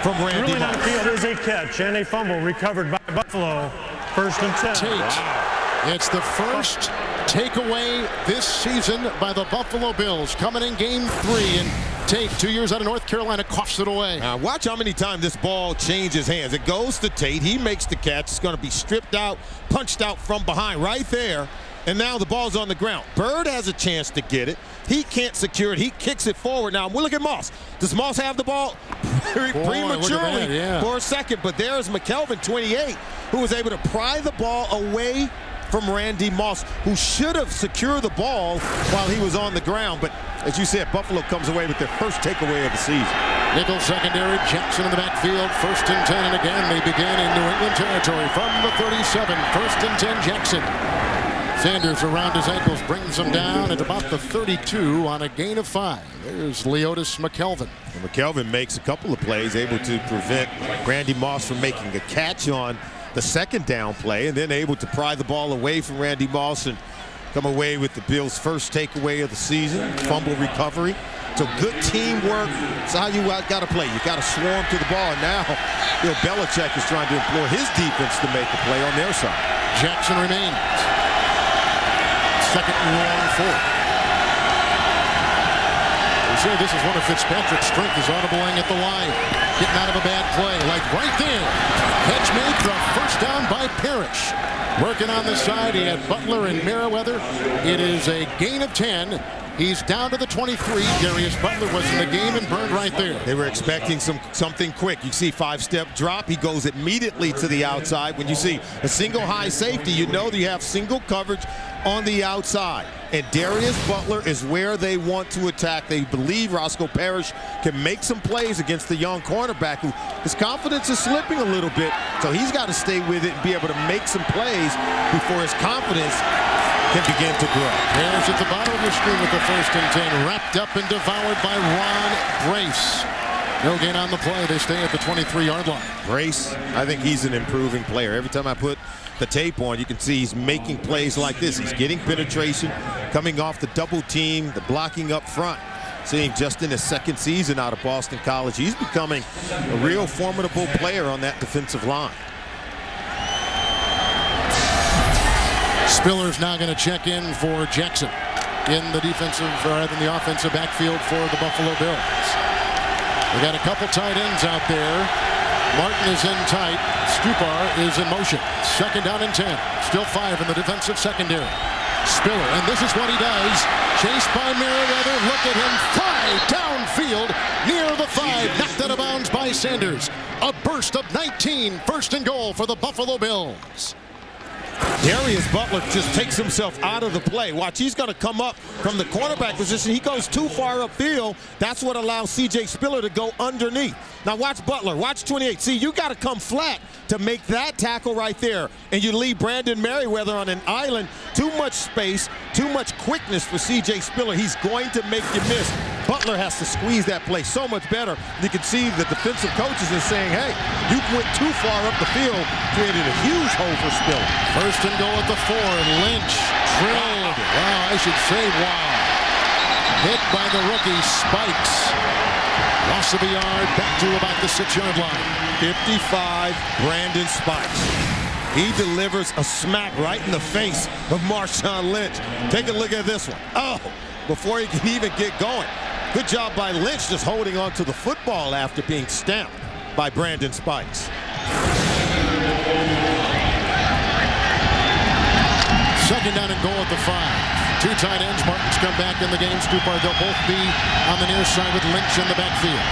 from Randy Moss.
Field is a catch and a fumble recovered by Buffalo. 1st and 10.
Tate. Wow. It's the first takeaway this season by the Buffalo Bills, coming in game 3, and Tate, 2 years out of North Carolina, coughs it away.
Watch how many times this ball changes hands. It goes to Tate. He makes the catch. It's going to be stripped out, punched out from behind right there. And now the ball's on the ground. Bird has a chance to get it. He can't secure it. He kicks it forward. Now, we'll look at Moss. Does Moss have the ball prematurely for a second? But there's McKelvin, 28, who was able to pry the ball away from Randy Moss, who should have secured the ball while he was on the ground. But as you said, Buffalo comes away with their first takeaway of the season.
Nickel secondary, Jackson in the backfield, 1st and 10, and again they begin in New England territory from the 37, 1st and 10, Jackson. Sanders around his ankles, brings him down at about the 32 on a gain of 5. There's Leotis McKelvin.
And McKelvin makes a couple of plays, able to prevent Randy Moss from making a catch on the 2nd down play, and then able to pry the ball away from Randy Moss and come away with the Bills' first takeaway of the season, fumble recovery. So good teamwork. That's how you got to play. You got to swarm to the ball. And now Bill Belichick is trying to employ his defense to make a play on their side.
Jackson remains. 2nd and long 4. They say this is one of Fitzpatrick's strengths, is audibling at the line, getting out of a bad play, like right there. Catch made for a 1st down by Parrish. Working on the side, he had Butler and Merriweather. It is a gain of 10. He's down to the 23. Darius Butler was in the game and burned right there.
They were expecting something quick. You see 5-step drop. He goes immediately to the outside. When you see a single high safety, you know that you have single coverage on the outside. And Darius Butler is where they want to attack. They believe Roscoe Parrish can make some plays against the young cornerback, who his confidence is slipping a little bit. So he's got to stay with it and be able to make some plays before his confidence can begin to grow.
Parrish at the bottom of the screen with the 1st and 10, wrapped up and devoured by Ron Brace. No gain on the play. They stay at the 23-yard line.
Brace, I think he's an improving player. Every time I put the tape on, you can see he's making plays like this. He's getting penetration, coming off the double team, the blocking up front. Seeing just in his 2nd season out of Boston College, he's becoming a real formidable player on that defensive line.
Spiller's now going to check in for Jackson in the defensive, or in the offensive backfield for the Buffalo Bills. We got a couple tight ends out there. Martin is in tight. Stupar is in motion. 2nd down and 10. Still 5 in the defensive secondary. Spiller, and this is what he does. Chased by Merriweather. Look at him fly downfield near the 5. Knocked out of bounds by Sanders. A burst of 19. 1st and goal for the Buffalo Bills.
Darius Butler just takes himself out of the play. Watch, he's going to come up from the cornerback position. He goes too far upfield. That's what allows C.J. Spiller to go underneath. Now watch Butler, watch 28. See, you got to come flat to make that tackle right there. And you leave Brandon Merriweather on an island. Too much space, too much quickness for C.J. Spiller. He's going to make you miss. Butler has to squeeze that play so much better. You can see the defensive coaches are saying, hey, you went too far up the field, created a huge hole for Spiller.
1st and goal at the 4. Lynch drilled. Wow, I should say wow. Hit by the rookie Spikes. Loss of a yard, back to about the 6-yard line. 55, Brandon Spikes. He delivers a smack right in the face of Marshawn Lynch. Take a look at this one. Oh, before he can even get going. Good job by Lynch just holding on to the football after being stamped by Brandon Spikes. 2nd down and goal at the 5. 2 tight ends. Martin's come back in the game. Stupar, they'll both be on the near side with Lynch in the backfield.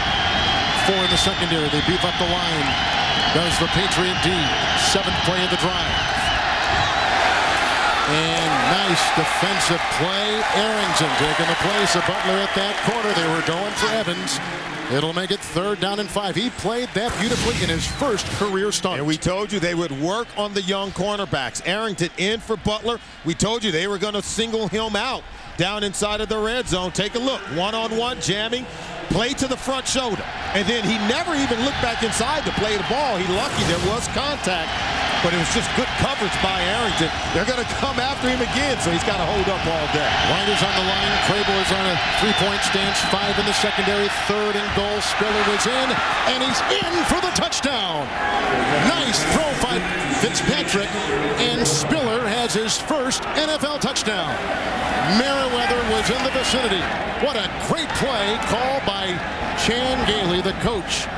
4 in the secondary. They beef up the line. Does the Patriot D. 7th play of the drive. And nice defensive play. Arrington taking the place of Butler at that corner. They were going for Evans. It'll make it 3rd down and 5. He played that beautifully in his first career start.
And we told you they would work on the young cornerbacks. Arrington in for Butler. We told you they were going to single him out down inside of the red zone. Take a look. One-on-one jamming. Play to the front shoulder. And then he never even looked back inside to play the ball. He lucky there was contact, but it was just good coverage by Arrington. They're going to come after him again, so he's got to hold up all day.
Riders on the line. Crable is on a 3-point stance. 5 in the secondary. 3rd and goal. Spiller was in, and he's in for the touchdown. Nice throw by Fitzpatrick, and Spiller has his first NFL touchdown. Merriweather was in the vicinity. What a great play called by Chan Gailey, the coach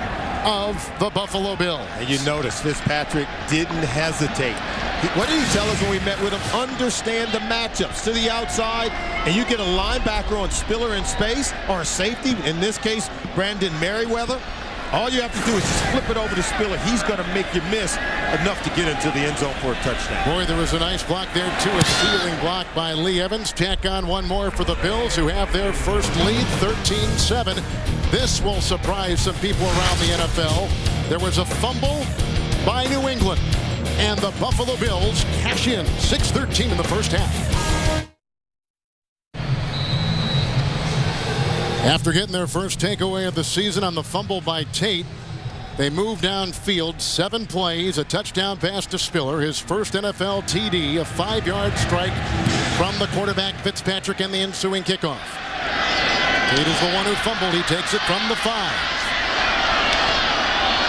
of the Buffalo Bills.
And you notice Fitzpatrick didn't hesitate. What did he tell us when we met with him? Understand the matchups to the outside, and you get a linebacker on Spiller in space, or a safety, in this case, Brandon Merriweather. All you have to do is just flip it over to Spiller. He's going to make you miss enough to get into the end zone for a touchdown.
Boy, there was a nice block there, too. A ceiling block by Lee Evans. Tack on one more for the Bills, who have their first lead, 13-7. This will surprise some people around the NFL. There was a fumble by New England, and the Buffalo Bills cash in 6-13 in the first half. After getting their first takeaway of the season on the fumble by Tate, they moved downfield 7 plays, a touchdown pass to Spiller, his first NFL TD, a 5-yard strike from the quarterback Fitzpatrick, and the ensuing kickoff. Tate is the one who fumbled. He takes it from the 5.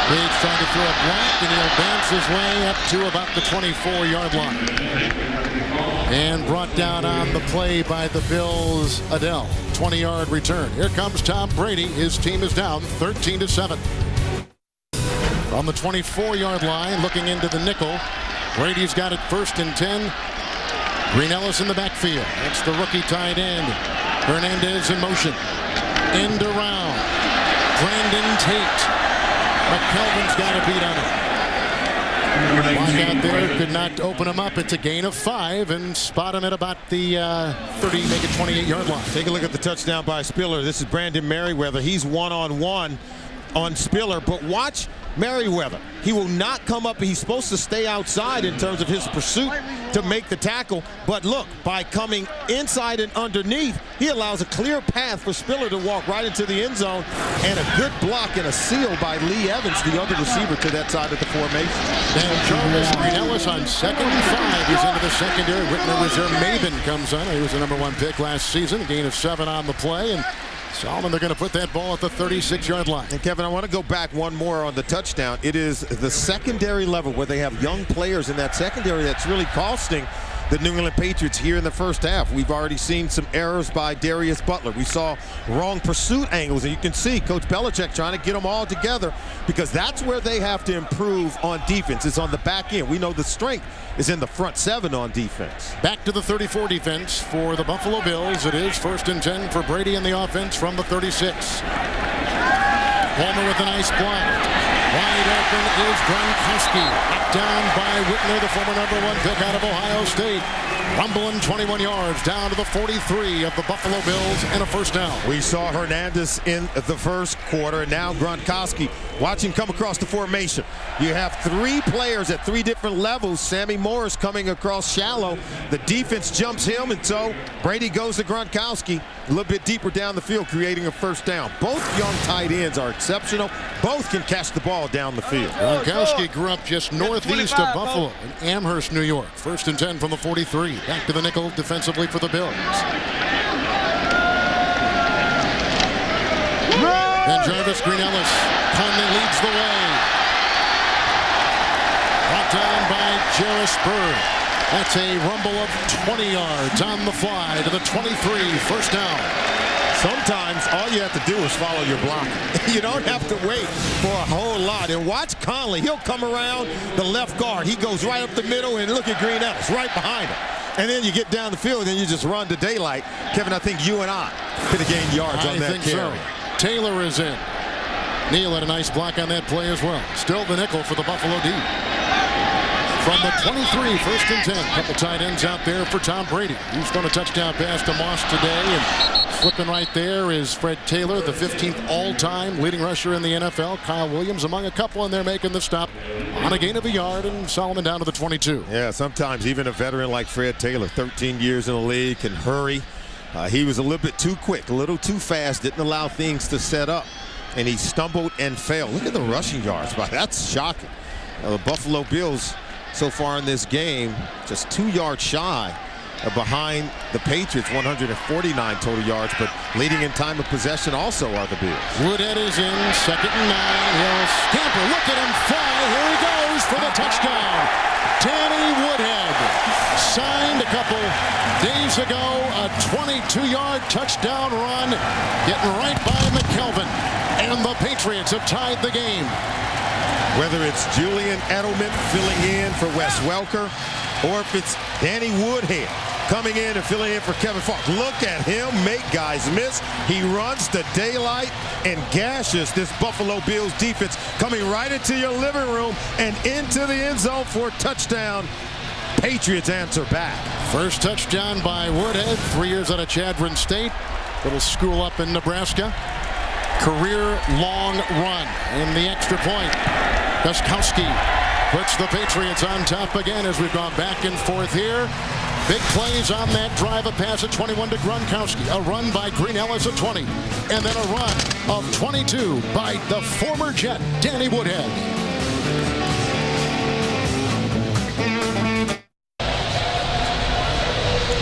Tate's trying to throw a block, and he'll dance his way up to about the 24-yard line. And brought down on the play by the Bills, Adele. 20-yard return. Here comes Tom Brady. His team is down 13-7. From the 24-yard line, looking into the nickel. Brady's got it 1st and 10. Green Ellis in the backfield. That's the rookie tight end. Hernandez in motion. End around. Brandon Tate. McKelvin's got a beat on it. Block out there, could not open him up. It's a gain of 5 and spot him at about the 30, make it 28-yard line.
Take a look at the touchdown by Spiller. This is Brandon Merriweather. He's one-on-one on Spiller, but watch Merriweather. He will not come up. He's supposed to stay outside in terms of his pursuit to make the tackle. But look, by coming inside and underneath, he allows a clear path for Spiller to walk right into the end zone. And a good block and a seal by Lee Evans, the other receiver to that side of the formation.
And Jarvis Green Ellis on 2nd and 5. He's into the secondary. Whitner reserve Maven comes on. He was the #1 pick last season. A gain of 7 on the play. And Solomon, they're going to put that ball at the 36-yard line.
And Kevin, I want to go back one more on the touchdown. It is the secondary level where they have young players in that secondary that's really costing the New England Patriots here in the first half. We've already seen some errors by Darius Butler. We saw wrong pursuit angles, and you can see Coach Belichick trying to get them all together, because that's where they have to improve on defense. It's on the back end. We know the strength is in the front 7 on defense.
Back to the 34 defense for the Buffalo Bills. It is 1st and 10 for Brady in the offense from the 36. Palmer with a nice block. Wide open is Gronkowski. Knocked down by Whitner, the former #1 pick out of Ohio State. Rumbling 21 yards down to the 43 of the Buffalo Bills and a first down.
We saw Hernandez in the first quarter, and now Gronkowski. Watch him come across the formation. You have 3 players at 3 different levels. Sammy Morris coming across shallow. The defense jumps him, and so Brady goes to Gronkowski a little bit deeper down the field, creating a first down. Both young tight ends are exceptional. Both can catch the ball down the field.
Gronkowski grew up just northeast of Buffalo in Amherst, New York. 1st and 10 from the 43. Back to the nickel defensively for the Bills. And Jarvis Green Ellis kindly leads the way. Brought down by Jarris Bird. That's a rumble of 20 yards on the fly to the 23. First down.
Sometimes all you have to do is follow your block. You don't have to wait for a whole lot. And watch Conley. He'll come around the left guard. He goes right up the middle, and look at Green Ellis right behind him. And then you get down the field and you just run to daylight. Kevin, I think you and I could have gained yards on that carry.
So. Taylor is in. Neal had a nice block on that play as well. Still the nickel for the Buffalo D. From the 23, 1st and 10. Couple tight ends out there for Tom Brady. He's going to touchdown pass to Moss today. And flipping right there is Fred Taylor, the 15th all-time leading rusher in the NFL. Kyle Williams among a couple, and they're making the stop on a gain of a yard, and Solomon down to the 22.
Yeah, sometimes even a veteran like Fred Taylor, 13 years in the league, can hurry. He was a little bit too quick, a little too fast, didn't allow things to set up, and he stumbled and fell. Look at the rushing yards. That's shocking. The Buffalo Bills so far in this game, just 2 yards shy behind the Patriots, 149 total yards, but leading in time of possession also are the Bills.
Woodhead is in, 2nd and 9. He'll scamper, look at him fly. Here he goes for the touchdown. Danny Woodhead signed a couple days ago, a 22-yard touchdown run, getting right by McKelvin. And the Patriots Patriots have tied the game.
Whether it's Julian Edelman filling in for Wes Welker, or if it's Danny Woodhead coming in and filling in for Kevin Fox. Look at him make guys miss. He runs the daylight and gashes this Buffalo Bills defense, coming right into your living room and into the end zone for a touchdown. Patriots answer back.
First touchdown by Woodhead, 3 years out of Chadron State. Little school up in Nebraska. Career-long run in the extra point. Gostkowski puts the Patriots on top again as we've gone back and forth here. Big plays on that drive. A pass at 21 to Gronkowski. A run by Green Ellis at 20. And then a run of 22 by the former Jet, Danny Woodhead.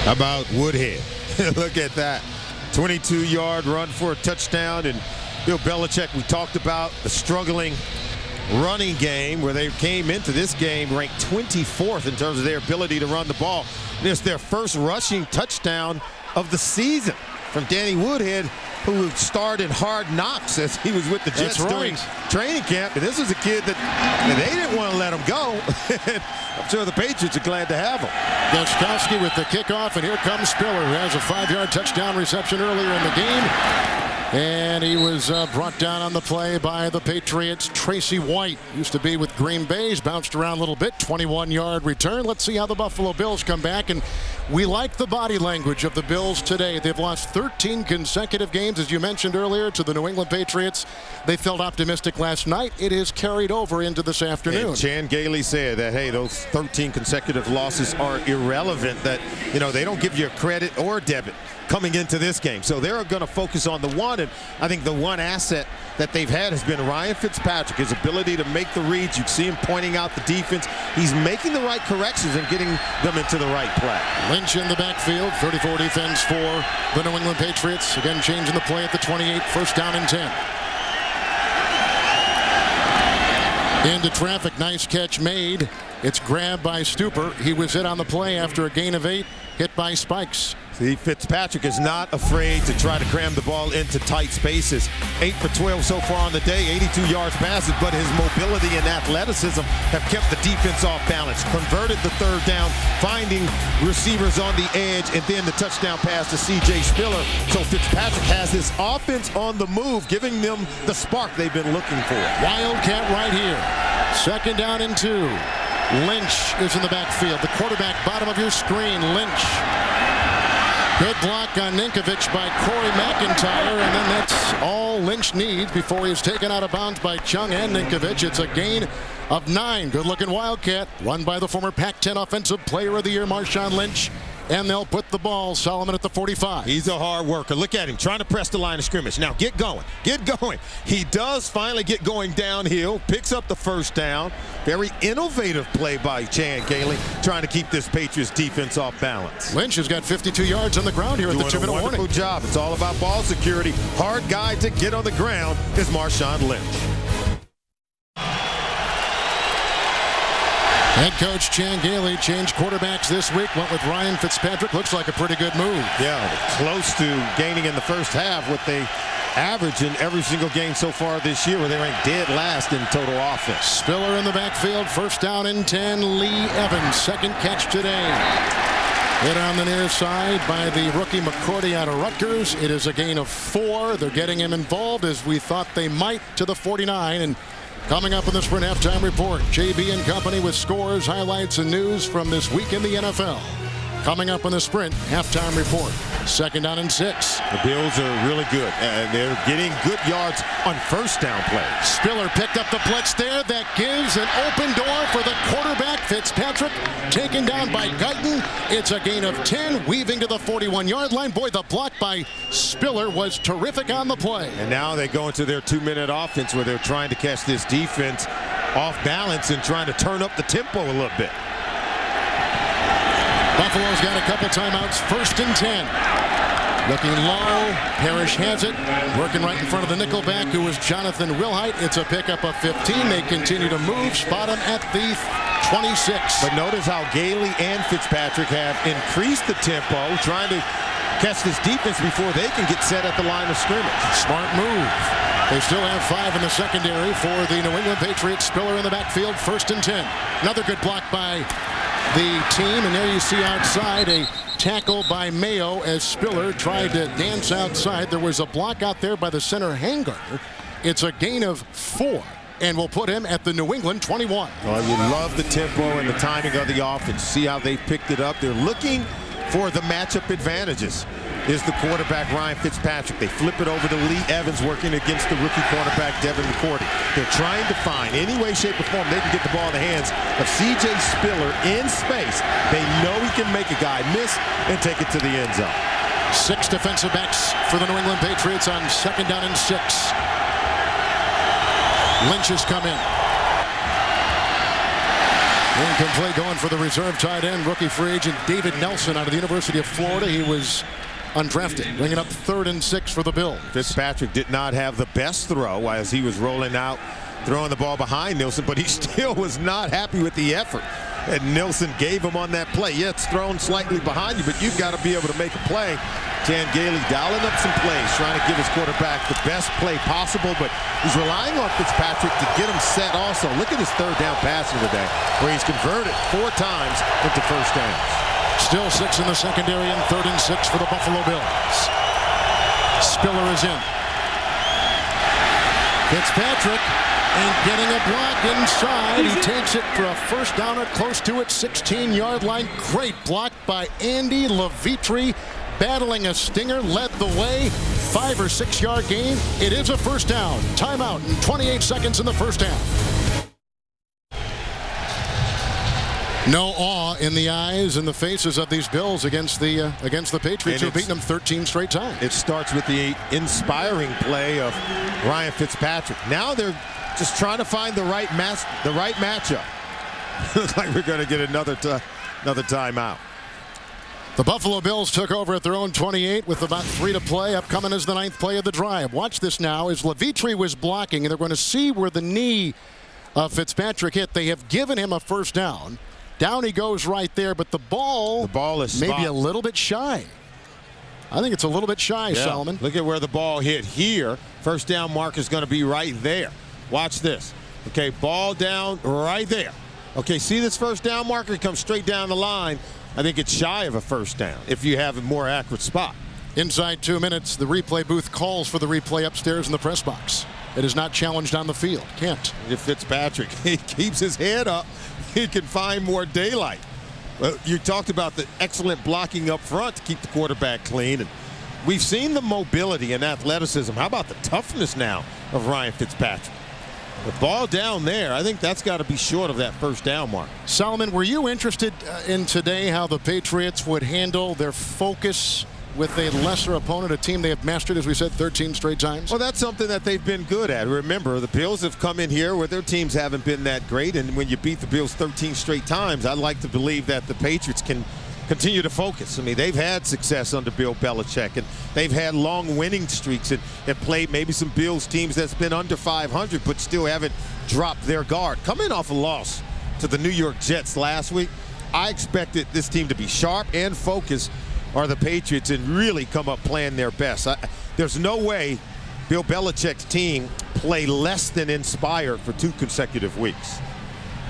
How about Woodhead? Look at that. 22-yard run for a touchdown. And Bill Belichick, we talked about the struggling running game where they came into this game ranked 24th in terms of their ability to run the ball. And it's their first rushing touchdown of the season from Danny Woodhead, who starred in Hard Knocks as he was with the Jets during training camp. And this is a kid that they didn't want to let him go. I'm sure the Patriots are glad to have him.
Gostkowski with the kickoff, and here comes Spiller, who has a 5-yard touchdown reception earlier in the game. And he was brought down on the play by the Patriots. Tracy White used to be with Green Bay. He's bounced around a little bit. 21-yard return. Let's see how the Buffalo Bills come back. And we like the body language of the Bills today. They've lost 13 consecutive games, as you mentioned earlier, to the New England Patriots. They felt optimistic last night. It is carried over into this afternoon.
And Chan Gailey said that, hey, those 13 consecutive losses are irrelevant, that, you know, they don't give you a credit or a debit coming into this game. So they're going to focus on the one, and I think the one asset that they've had has been Ryan Fitzpatrick, his ability to make the reads. You see him pointing out the defense. He's making the right corrections and getting them into the right play.
Lynch in the backfield, 34 defense for the New England Patriots. Again, changing the play at the 28, first down and 10. Into traffic, nice catch made. It's grabbed by Stuper. He was hit on the play after a gain of 8, hit by Spikes.
See, Fitzpatrick is not afraid to try to cram the ball into tight spaces. 8 for 12 so far on the day, 82 yards passes, but his mobility and athleticism have kept the defense off balance. Converted the third down, finding receivers on the edge, and then the touchdown pass to C.J. Spiller. So Fitzpatrick has this offense on the move, giving them the spark they've been looking for.
Wildcat right here. Second down and 2. Lynch is in the backfield. The quarterback, bottom of your screen, Lynch. Good block on Ninkovich by Corey McIntyre, and then that's all Lynch needs before he's taken out of bounds by Chung and Ninkovich. It's a gain of 9. Good-looking Wildcat, run by the former Pac-10 Offensive Player of the Year, Marshawn Lynch. And they'll put the ball, Solomon, at the 45.
He's a hard worker. Look at him trying to press the line of scrimmage. Now get going. Get going. He does finally get going downhill, picks up the first down. Very innovative play by Chan Gailey, trying to keep this Patriots defense off balance.
Lynch has got 52 yards on the ground here at the 2-minute warning.
Wonderful job. It's all about ball security. Hard guy to get on the ground is Marshawn Lynch.
Head coach Chan Gailey changed quarterbacks this week. Went with Ryan Fitzpatrick. Looks like a pretty good move.
Yeah, close to gaining in the first half what they average in every single game so far this year, where they rank dead last in total offense.
Spiller in the backfield. First down and 10. Lee Evans, second catch today. Hit on the near side by the rookie McCourty out of Rutgers. It is a gain of 4. They're getting him involved as we thought they might to the 49. And coming up in the Sprint Halftime Report, JB and Company with scores, highlights, and news from this week in the NFL. Coming up in the Sprint Halftime Report. Second down and 6.
The Bills are really good, and they're getting good yards on first down plays.
Spiller picked up the blitz there. That gives an open door for the quarterback, Fitzpatrick. Taken down by Guyton. It's a gain of 10, weaving to the 41-yard line. Boy, the block by Spiller was terrific on the play.
And now they go into their 2-minute offense where they're trying to catch this defense off balance and trying to turn up the tempo a little bit.
Buffalo's got a couple timeouts. First and 10. Looking low. Parrish has it. Working right in front of the nickelback, who is Jonathan Wilhite. It's a pickup of 15. They continue to move. Spot him at the 26.
But notice how Gailey and Fitzpatrick have increased the tempo, trying to catch this defense before they can get set at the line of scrimmage.
Smart move. They still have 5 in the secondary for the New England Patriots. Spiller in the backfield, 1st and 10. Another good block by the team, and there you see outside a tackle by Mayo as Spiller tried to dance outside. There was a block out there by the center hanger. It's a gain of 4, and will put him at the New England 21.
Well, you love the tempo and the timing of the offense. See how they picked it up. They're looking for the matchup advantages. Is the quarterback Ryan Fitzpatrick. They flip it over to Lee Evans working against the rookie cornerback Devin McCourty. They're trying to find any way, shape, or form they can get the ball in the hands of C.J. Spiller in space. They know he can make a guy miss and take it to the end zone.
6 defensive backs for the New England Patriots on 2nd down and 6. Lynch has come in. Incomplete, going for the reserve tight end, rookie free agent David Nelson out of the University of Florida. He was undrafted, bringing up 3rd and 6 for the Bills.
Fitzpatrick did not have the best throw as he was rolling out, throwing the ball behind Nilsson, but he still was not happy with the effort. And Nilsson gave him on that play. Yeah, it's thrown slightly behind you, but you've got to be able to make a play. Chan Gailey dialing up some plays, trying to give his quarterback the best play possible, but he's relying on Fitzpatrick to get him set also. Look at his 3rd down pass of the day, where he's converted 4 times into first downs.
Still 6 in the secondary and 3rd and 6 for the Buffalo Bills. Spiller is in. Fitzpatrick and getting a block inside. He takes it for a first downer close to its 16-yard line. Great block by Andy Levitre. Battling a stinger, led the way. 5 or 6 yard gain. It is a first down. Timeout in 28 seconds in the first half. No awe in the eyes and the faces of these Bills against the Patriots, who have beaten them 13 straight times.
It starts with the inspiring play of Ryan Fitzpatrick. Now they're just trying to find the right matchup. Looks like we're going to get another timeout.
The Buffalo Bills took over at their own 28 with about 3 to play. Upcoming is the 9th play of the drive. Watch this now as Levitre was blocking, and they're going to see where the knee of Fitzpatrick hit. They have given him a first down. Down he goes right there, but the ball
is
maybe a little bit shy. I think it's a little bit shy,
yeah.
Solomon.
Look at where the ball hit here. First down mark is going to be right there. Watch this. Okay, ball down right there. Okay, see this first down marker? It comes straight down the line. I think it's shy of a first down if you have a more accurate spot.
Inside 2 minutes, the replay booth calls for the replay upstairs in the press box. It is not challenged on the field. Can't.
If Fitzpatrick, he keeps his head up, he can find more daylight. Well, you talked about the excellent blocking up front to keep the quarterback clean. And we've seen the mobility and athleticism. How about the toughness now of Ryan Fitzpatrick? The ball down there, I think that's got to be short of that first down mark.
Solomon, were you interested in today how the Patriots would handle their focus with a lesser opponent, a team they have mastered, as we said, 13 straight times?
Well, that's something that they've been good at. Remember, the Bills have come in here where their teams haven't been that great, and when you beat the Bills 13 straight times, I'd like to believe that the Patriots can continue to focus. I mean, they've had success under Bill Belichick, and they've had long winning streaks and played maybe some Bills teams that's been under 500 but still haven't dropped their guard. Coming off a loss to the New York Jets last week, I expected this team to be sharp and focused, or the Patriots, and really come up playing their best. There's no way Bill Belichick's team play less than inspired for 2 consecutive weeks.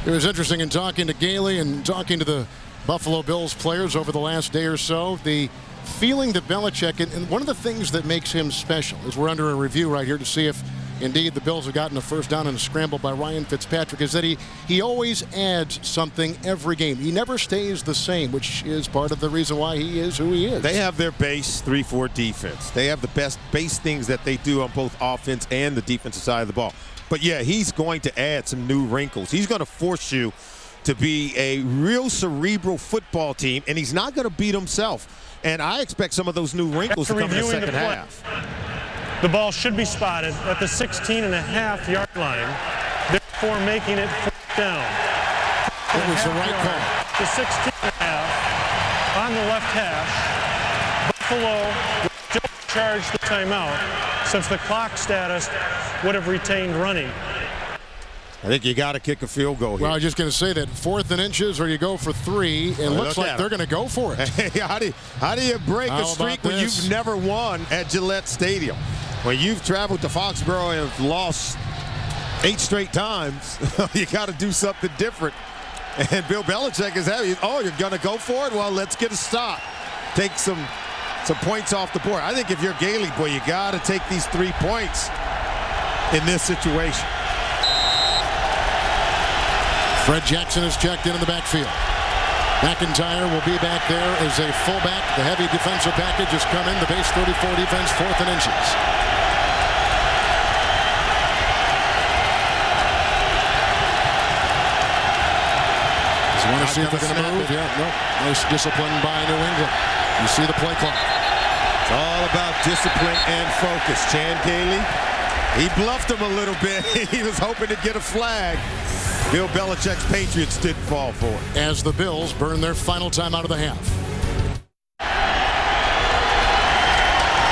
It was interesting in talking to Gailey and talking to the Buffalo Bills players over the last day or so, the feeling that Belichick, and one of the things that makes him special is we're under a review right here to see if indeed the Bills have gotten a first down and a scramble by Ryan Fitzpatrick, is that he always adds something every game. He never stays the same, which is part of the reason why he is who he is.
They have their base 3-4 defense. They have the best base things that they do on both offense and the defensive side of the ball. But yeah, he's going to add some new wrinkles. He's going to force you to be a real cerebral football team, and he's not going to beat himself. And I expect some of those new wrinkles to come in the second half.
The ball should be spotted at the 16.5-yard line, therefore making it fourth down.
It was the right call.
The 16.5 on the left hash. Buffalo will still charge the timeout since the clock status would have retained running.
I think you got to kick a field goal here.
Well, I was just going to say that 4th and inches or you go for 3. It looks like they're going to go for it.
Hey, how do you break a streak when you've never won at Gillette Stadium? when you've traveled to Foxborough and have lost 8 straight times, you got to do something different. And Bill Belichick is having, oh, you're going to go for it? Well, let's get a stop. Take some points off the board. I think if you're Gailey, boy, you got to take these 3 points in this situation.
Fred Jackson is checked in the backfield. McIntyre will be back there as a fullback. The heavy defensive package has come in. The base 34 defense, 4th and inches. You want to see if they're going to move? Yeah, no. Nice discipline by New England. You see the play clock.
It's all about discipline and focus. Chan Gailey, he bluffed him a little bit. He was hoping to get a flag. Bill Belichick's Patriots didn't fall for it.
As the Bills burn their final time out of the half.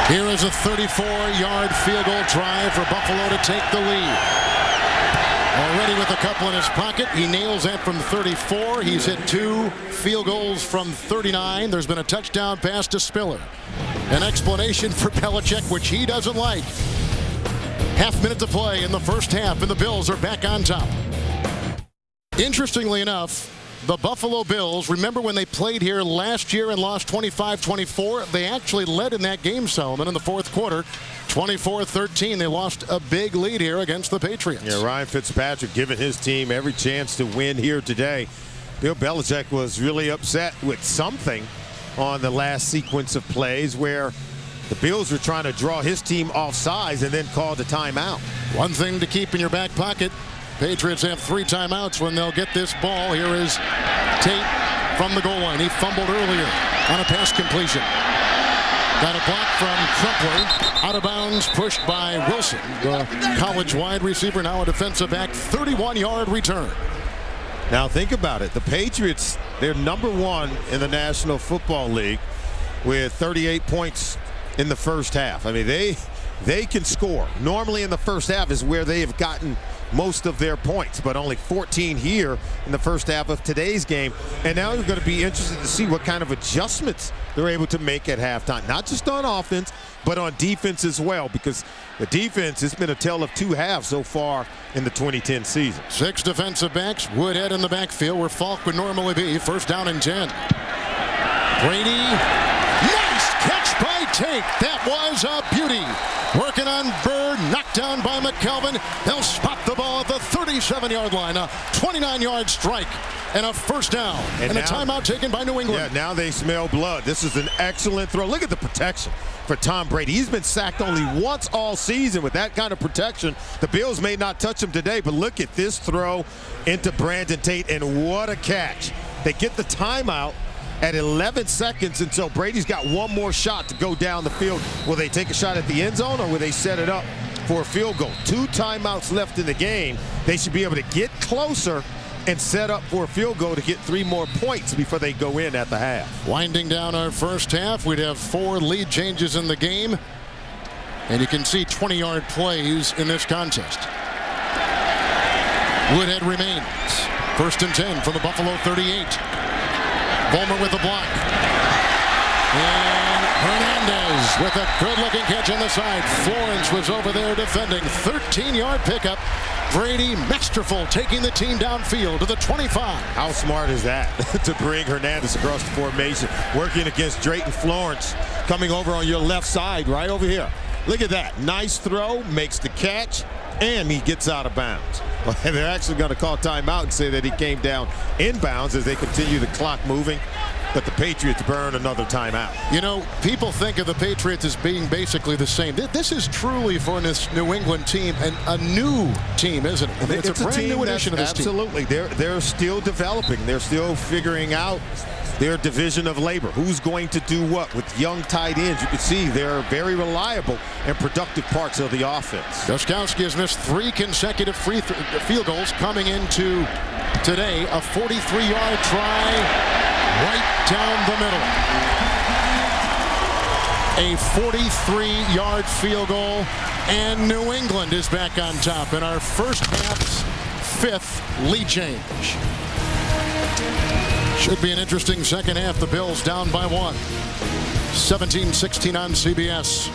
Here is a 34-yard field goal try for Buffalo to take the lead. Already with a couple in his pocket. He nails that from 34. He's hit 2 field goals from 39. There's been a touchdown pass to Spiller. An explanation for Belichick, which he doesn't like. Half-minute to play in the first half, and the Bills are back on top. Interestingly enough, the Buffalo Bills, remember when they played here last year and lost 25-24? They actually led in that game, Solomon, in the fourth quarter. 24-13. They lost a big lead here against the Patriots.
Yeah, Ryan Fitzpatrick giving his team every chance to win here today. Bill Belichick was really upset with something on the last sequence of plays where the Bills were trying to draw his team off sides and then called a timeout.
One thing to keep in your back pocket. Patriots have 3 timeouts when they'll get this ball. Here is Tate from the goal line. He fumbled earlier on a pass completion. Got a block from Crumpler. Out of bounds, pushed by Wilson, the college wide receiver, now a defensive back. 31-yard return.
Now think about it. The Patriots, they're #1 in the National Football League with 38 points in the first half. I mean, they can score. Normally in the first half is where they have gotten most of their points, but only 14 here in the first half of today's game. And now you're going to be interested to see what kind of adjustments they're able to make at halftime. Not just on offense, but on defense as well, because the defense has been a tale of 2 halves so far in the 2010 season.
6 defensive backs. Woodhead in the backfield where Falk would normally be. First down and 10. Brady. Nice catch by Tate. That was a beauty. Working on Bird, knocked down by McKelvin. They'll spot the ball at the 37-yard line. A 29-yard strike and a first down. And a timeout taken by New England.
Yeah, now they smell blood. This is an excellent throw. Look at the protection for Tom Brady. He's been sacked only once all season. With that kind of protection, the Bills may not touch him today, but look at this throw into Brandon Tate, and what a catch. They get the timeout at 11 seconds, and so Brady's got one more shot to go down the field. Will they take a shot at the end zone, or will they set it up for a field goal? 2 timeouts left in the game. They should be able to get closer and set up for a field goal to get 3 more points before they go in at the half.
Winding down our first half, we'd have 4 lead changes in the game, and you can see 20-yard plays in this contest. Woodhead remains. First and 10 from the Buffalo 38. Bulmer with the block. And Hernandez with a good-looking catch on the side. Florence was over there defending. 13-yard pickup. Brady, masterful, taking the team downfield to the 25.
How smart is that to bring Hernandez across the formation, working against Drayton Florence, coming over on your left side right over here. Look at that. Nice throw, makes the catch, and he gets out of bounds. And they're actually going to call timeout and say that he came down inbounds as they continue the clock moving. But the Patriots burn another timeout.
You know, people think of the Patriots as being basically the same. This is truly for this New England team and a new team, isn't it? I mean, it's a brand new addition of this team.
Absolutely. They're still developing. They're still figuring out their division of labor. Who's going to do what with young tight ends? You can see they're very reliable and productive parts of the offense.
Gostkowski has missed 3 consecutive field goals coming into today. A 43-yard try right down the middle. A 43-yard field goal, and New England is back on top in our first half's 5th lead change. Should be an interesting second half. The Bills down by 1. 17-16 on CBS.